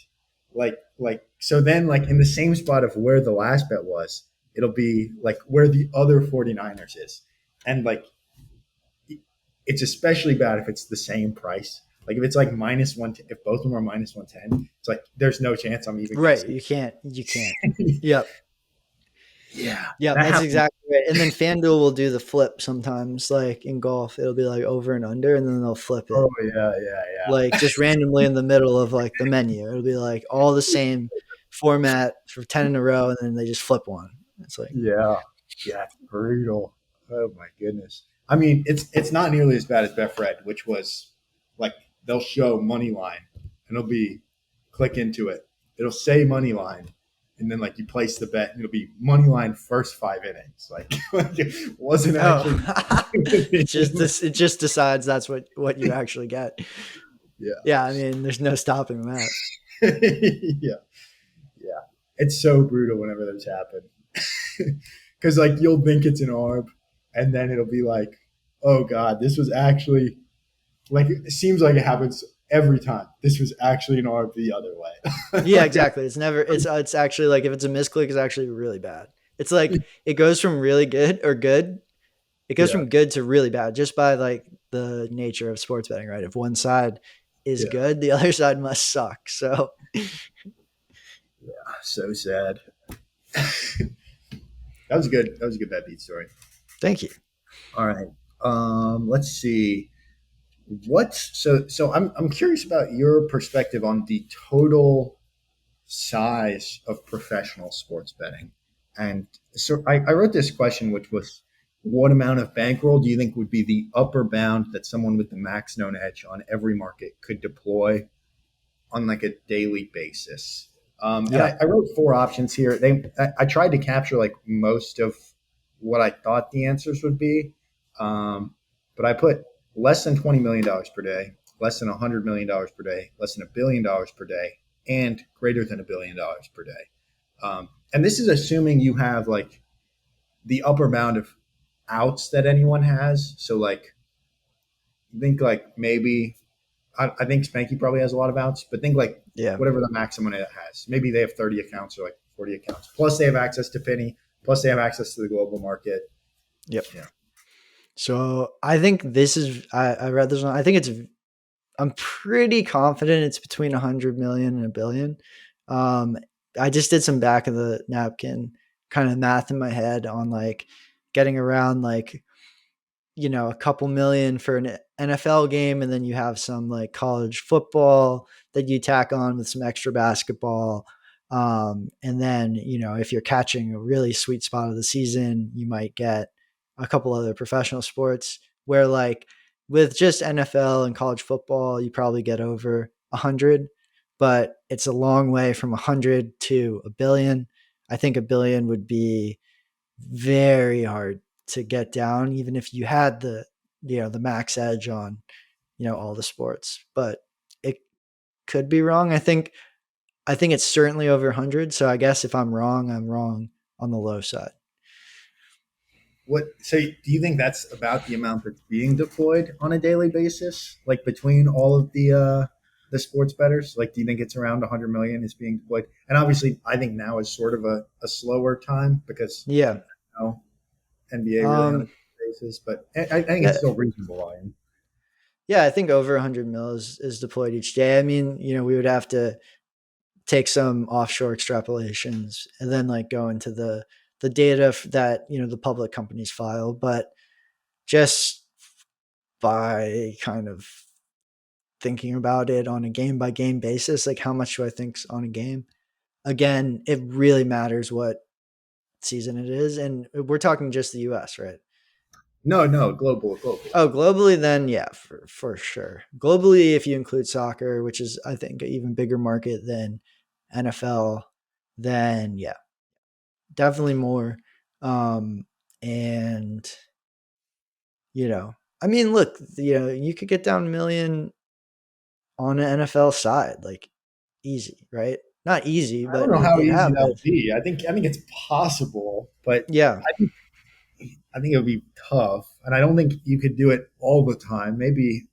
so then like in the same spot of where the last bet was, it'll be like where the other 49ers is. And like it's especially bad if it's the same price. Like if it's like minus one, if both of them are minus 110, it's like there's no chance I'm even gonna Right. see. You can't. Yep. Yeah, Yep. that That's happened. exactly right. And then FanDuel will do the flip sometimes, like in golf. It'll be like over and under, and then they'll flip it. Oh yeah, yeah, Like, yeah. just randomly in the middle of like the menu. It'll be like all the same format for 10 in a row, and then they just flip one. It's like, Yeah, yeah, it's brutal. Oh my goodness. I mean, it's not nearly as bad as Betfred, which was like they'll show money line, and it'll be click into it. It'll say money line, and then like you place the bet, and it'll be money line first 5 innings. Like it wasn't actually. oh, it just decides that's what you actually get. Yeah, Yeah, I mean, there's no stopping that. yeah, yeah. It's so brutal whenever those happen. Because like you'll think it's an arb, and then it'll be like, oh god, this was actually like it seems like it happens every time. This was actually an arb the other way. Yeah, Like, exactly. It's actually like if it's a misclick, it's actually really bad. It's like it goes from really good or good. It goes yeah, from good to really bad just by like the nature of sports betting, right? If one side is yeah, good, the other side must suck. So so sad. That was good. That was a good bad beat story. thank you. All right. Let's see. I'm curious about your perspective on the total size of professional sports betting. And so I wrote this question, which was what amount of bankroll do you think would be the upper bound that someone with the max known edge on every market could deploy on like a daily basis? And Yeah. I wrote four options here. I tried to capture like most of what I thought the answers would be, but I put less than $20 million per day, less than $100 million per day, less than $1 billion per day, and greater than $1 billion per day. And this is assuming you have like the upper bound of outs that anyone has. So like think like maybe I think Spanky probably has a lot of outs, but think like Yeah. whatever the maximum it has. Maybe they have 30 accounts or like 40 accounts. Plus they have access to Penny. Plus they have access to the global market. Yep. Yeah. So I think this is I read this one. I think it's I'm pretty confident it's between 100 million and a billion. Um, I just did some back of the napkin kind of math in my head on like getting around like, a couple million for an NFL game. And then you have some like college football that you tack on with some extra basketball. And then, if you're catching a really sweet spot of the season, you might get a couple other professional sports where like with just NFL and college football, you probably get over 100, but it's a long way from 100 to a billion. I think a billion would be very hard to get down, even if you had the max edge on, all the sports. But it could be wrong. I think it's certainly over 100. So I guess if I'm wrong, I'm wrong on the low side. So do you think that's about the amount that's being deployed on a daily basis? Like between all of the sports bettors? Like do you think it's around 100 million is being deployed? And obviously I think now is sort of a slower time because Yeah. know, NBA really on a Um, basis, but I think yeah. it's still reasonable volume. Yeah. I think over 100 mil is deployed each day. I mean, we would have to take some offshore extrapolations and then like go into the data that, the public companies file. But just by kind of thinking about it on a game by game basis, like how much do I think's on a game? Again, it really matters what season it is, and we're talking just the U.S., right? No, global. Oh, globally, then yeah, for sure. Globally, if you include soccer, which is I think an even bigger market than NFL, then yeah, definitely more. And I mean, look, you could get down a million on an NFL side, like easy, right? Not easy, I don't but know how it easy that would happens. be. I think it's possible, but Yeah, I think it would be tough, and I don't think you could do it all the time. Maybe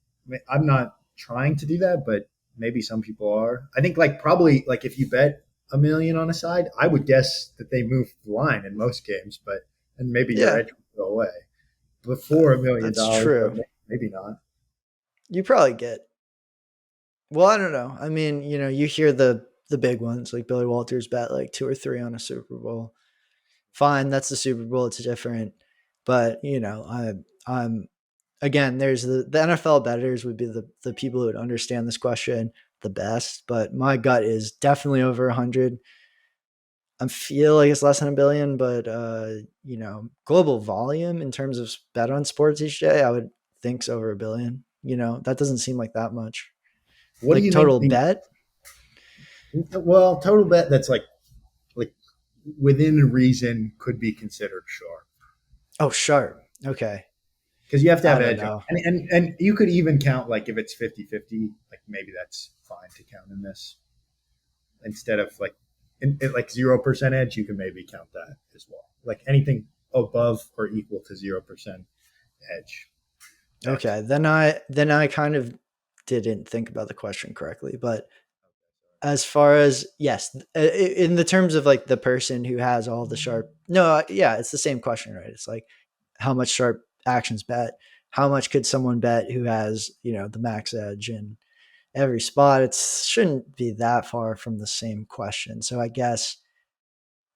I'm not trying to do that, but maybe some people are. I think like probably like if you bet a million on a side, I would guess that they move the line in most games, but and maybe your yeah, edge would go away before $1 million, that's but true. maybe not. You probably get. Well, I don't know. I mean, you hear the big ones like Billy Walters bet like two or three on a Super Bowl. Fine, that's the Super Bowl. It's different, but I'm again. There's the NFL bettors would be the people who would understand this question the best. But my gut is definitely over 100. I feel like it's less than a billion, but global volume in terms of bet on sports each day, I would think's over a billion. That doesn't seem like that much. What do Like you think total the bet. total bet that's like within reason could be considered sharp Oh, sharp. Okay. because you have to I have don't edge on, know. and you could even count like if it's 50-50, like maybe that's fine to count in this instead of like like 0% you can maybe count that as well. Like anything above or equal to 0% edge. That's Okay, then I kind of didn't think about the question correctly, but as far as yes, in the terms of like the person who has all the sharp, no, yeah, it's the same question, right? It's like how much sharp actions bet, how much could someone bet who has the max edge in every spot? It shouldn't be that far from the same question. So I guess,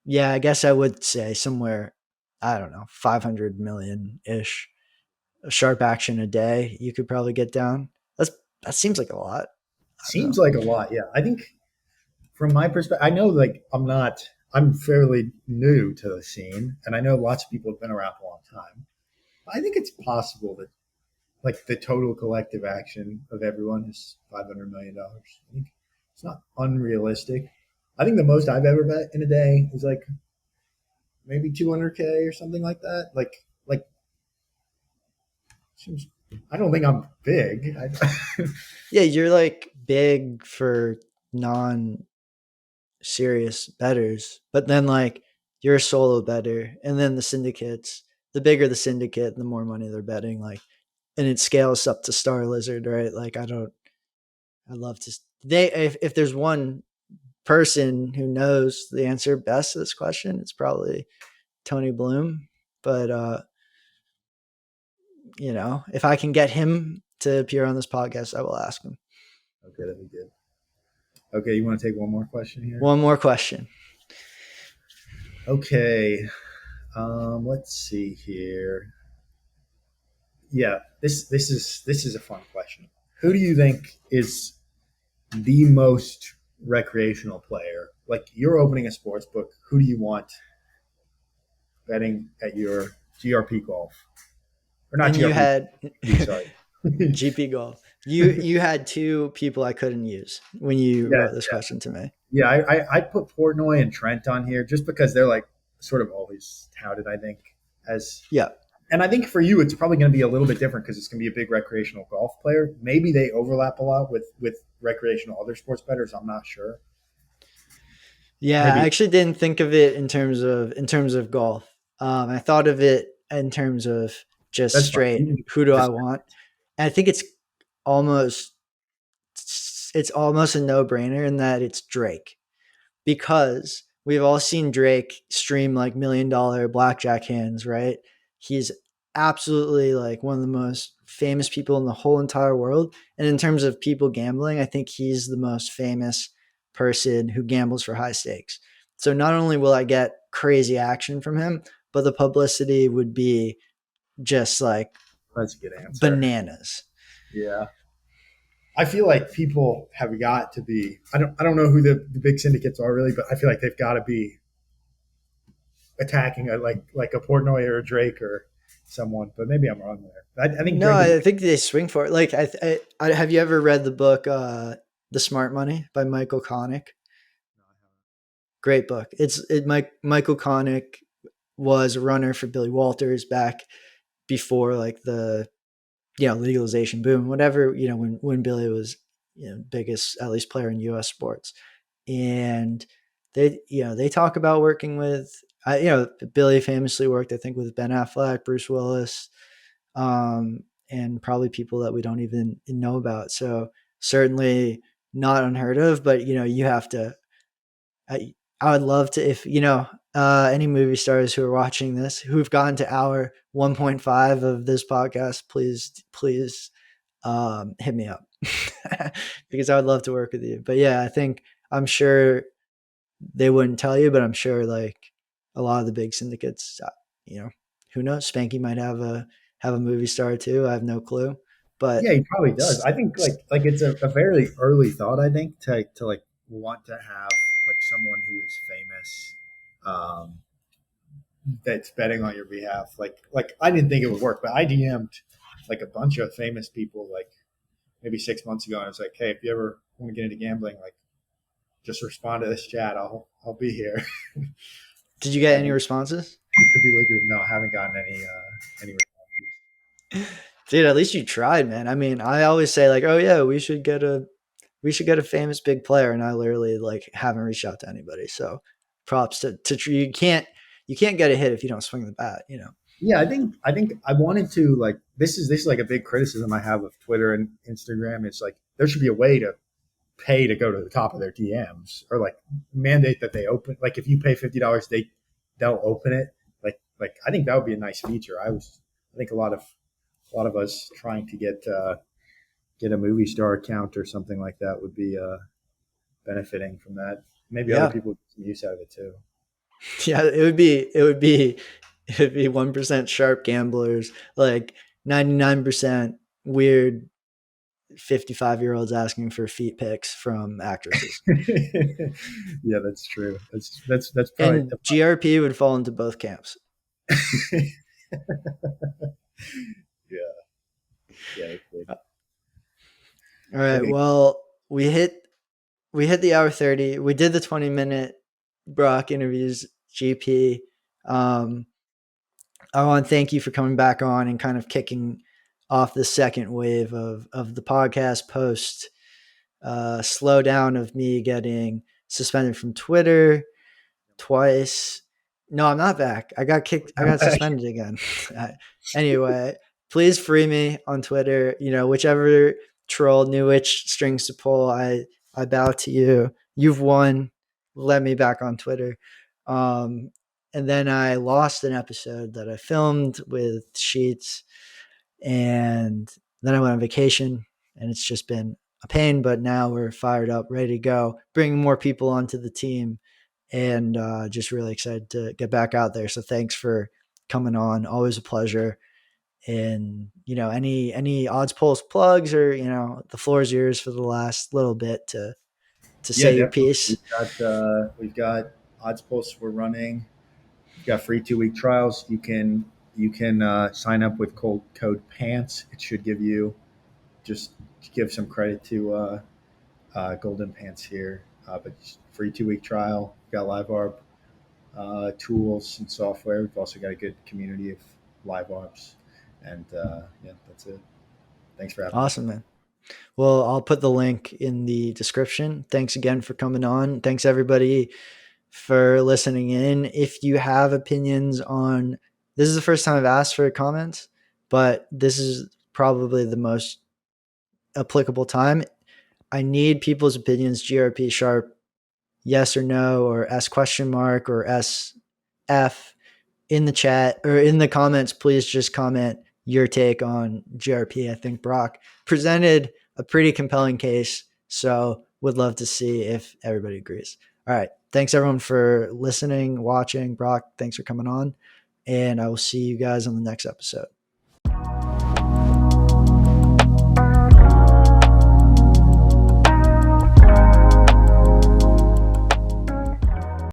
yeah, I guess I would say somewhere, I don't know, 500 million ish sharp action a day you could probably get down. That seems like a lot. I don't seems know. like a lot. Yeah, I think from my perspective, I know like I'm fairly new to the scene, and I know lots of people have been around for a long time. I think it's possible that like the total collective action of everyone is $500 million. I think it's not unrealistic. I think the most I've ever bet in a day is like maybe 200K or something like that. Like seems. I don't think I'm big. Yeah, you're like big for non serious betters, but then like you're a solo better, and then the syndicates, the bigger the syndicate, the more money they're betting, like, and it scales up to Star Lizard, right? Like I'd love to. They if there's one person who knows the answer best to this question, it's probably Tony Bloom. But if I can get him to appear on this podcast, I will ask him. Okay, that'd be good. Okay, you want to take one more question here? One more question. Okay, let's see here. Yeah, this is a fun question. Who do you think is the most recreational player? Like you're opening a sports book. Who do you want betting at your GRP golf or not And you GRP? had Sorry. GP golf. You had two people I couldn't use when you Yeah, wrote this question to me. yeah. I put Portnoy and Trent on here just because they're like sort of always touted. I think as Yeah. and I think for you, it's probably going to be a little bit different because it's going to be a big recreational golf player. Maybe they overlap a lot with recreational other sports bettors. I'm not sure. Yeah, I Maybe actually didn't think of it in terms of golf. I thought of it in terms of just that's fine. straight. You can Who do I just want? And I think almost it's almost a no brainer in that it's Drake, because we've all seen Drake stream like $1 million blackjack hands, right? He's absolutely like one of the most famous people in the whole entire world. And in terms of people gambling, I think he's the most famous person who gambles for high stakes. So not only will I get crazy action from him, but the publicity would be just like that's a good answer. bananas. Yeah. I feel like people have got to be. I don't know who the big syndicates are really, but I feel like they've got to be attacking like a Portnoy or a Drake or someone. But maybe I'm wrong there. I think No, Drake is. I think they swing for it. Like, have you ever read the book "The Smart Money" by Michael Connick? Great book. Michael Connick was a runner for Billy Walters back before like the legalization boom, whatever, when Billy was biggest at least player in U.S. sports, and they talk about working with Billy famously worked, I think, with Ben Affleck, Bruce Willis, and probably people that we don't even know about. So certainly not unheard of, but you have to. I would love to, if any movie stars who are watching this who've gotten to hour 1.5 of this podcast, please hit me up because I would love to work with you. But yeah, I'm sure they wouldn't tell you, but I'm sure like a lot of the big syndicates, who knows? Spanky might have a movie star too. I have no clue, but Yeah, he probably does. I think like it's a very early thought. I think to like want to have like someone who is famous. That's betting on your behalf. Like I didn't think it would work, but I DM'd like a bunch of famous people like maybe 6 months ago, and I was like, hey, if you ever want to get into gambling, like just respond to this chat. I'll be here. did you get any And responses? it could be lucrative. No, I haven't gotten any responses. Dude, at least you tried, man. I mean, I always say like, oh yeah, we should get we should get a famous big player. And I literally like haven't reached out to anybody. So props to you can't get a hit if you don't swing the bat, you know? Yeah, I think I wanted to like this is like a big criticism I have of Twitter and Instagram. It's like there should be a way to pay to go to the top of their DMs or like mandate that they open. Like if you pay $50, they'll open it. Like I think that would be a nice feature. I think a lot of us trying to get a movie star account or something like that would be benefiting from that. Maybe other Yeah. people get some use out of it too. Yeah. It would be 1% sharp gamblers, like 99% weird 55-year-olds asking for feet pics from actresses. Yeah, that's true. That's probably And GRP would fall into both camps. yeah, yeah. That's good. All right. Okay. Well, we hit the hour 30. We did the 20-minute Brock interviews, GP. Um, I want to thank you for coming back on and kind of kicking off the second wave of the podcast post slowdown of me getting suspended from Twitter twice. No, I'm not back. I got kicked. I got suspended again. Anyway, please free me on Twitter. You know, whichever troll knew which strings to pull, I bow to you. You've won. Let me back on Twitter. Um, and then I lost an episode that I filmed with Sheets, and then I went on vacation, and it's just been a pain. But now we're fired up, ready to go, bringing more people onto the team, and just really excited to get back out there. So thanks for coming on. Always a pleasure. And you know, any odds polls plugs, or you know, the floor is yours for the last little bit to Yeah, say your definitely. piece. We've got odds posts we're running. We've got free 2 week trials. You can sign up with code PANTS. It should give you just give some credit to Golden Pants here. But free 2 week trial. We've got live ARB tools and software. We've also got a good community of live ARBs. And yeah, that's it. Thanks for having me. Awesome, man. Well, I'll put the link in the description. Thanks again for coming on. Thanks everybody for listening in. If you have opinions on this, is the first time I've asked for comments, but this is probably the most applicable time. I need people's opinions. GRP Sharp, yes or no, or S question mark, or SF in the chat or in the comments. Please just comment your take on GRP. I think Brock presented a pretty compelling case, so would love to see if everybody agrees. All right. Thanks everyone for listening, watching. Brock, thanks for coming on, and I will see you guys on the next episode.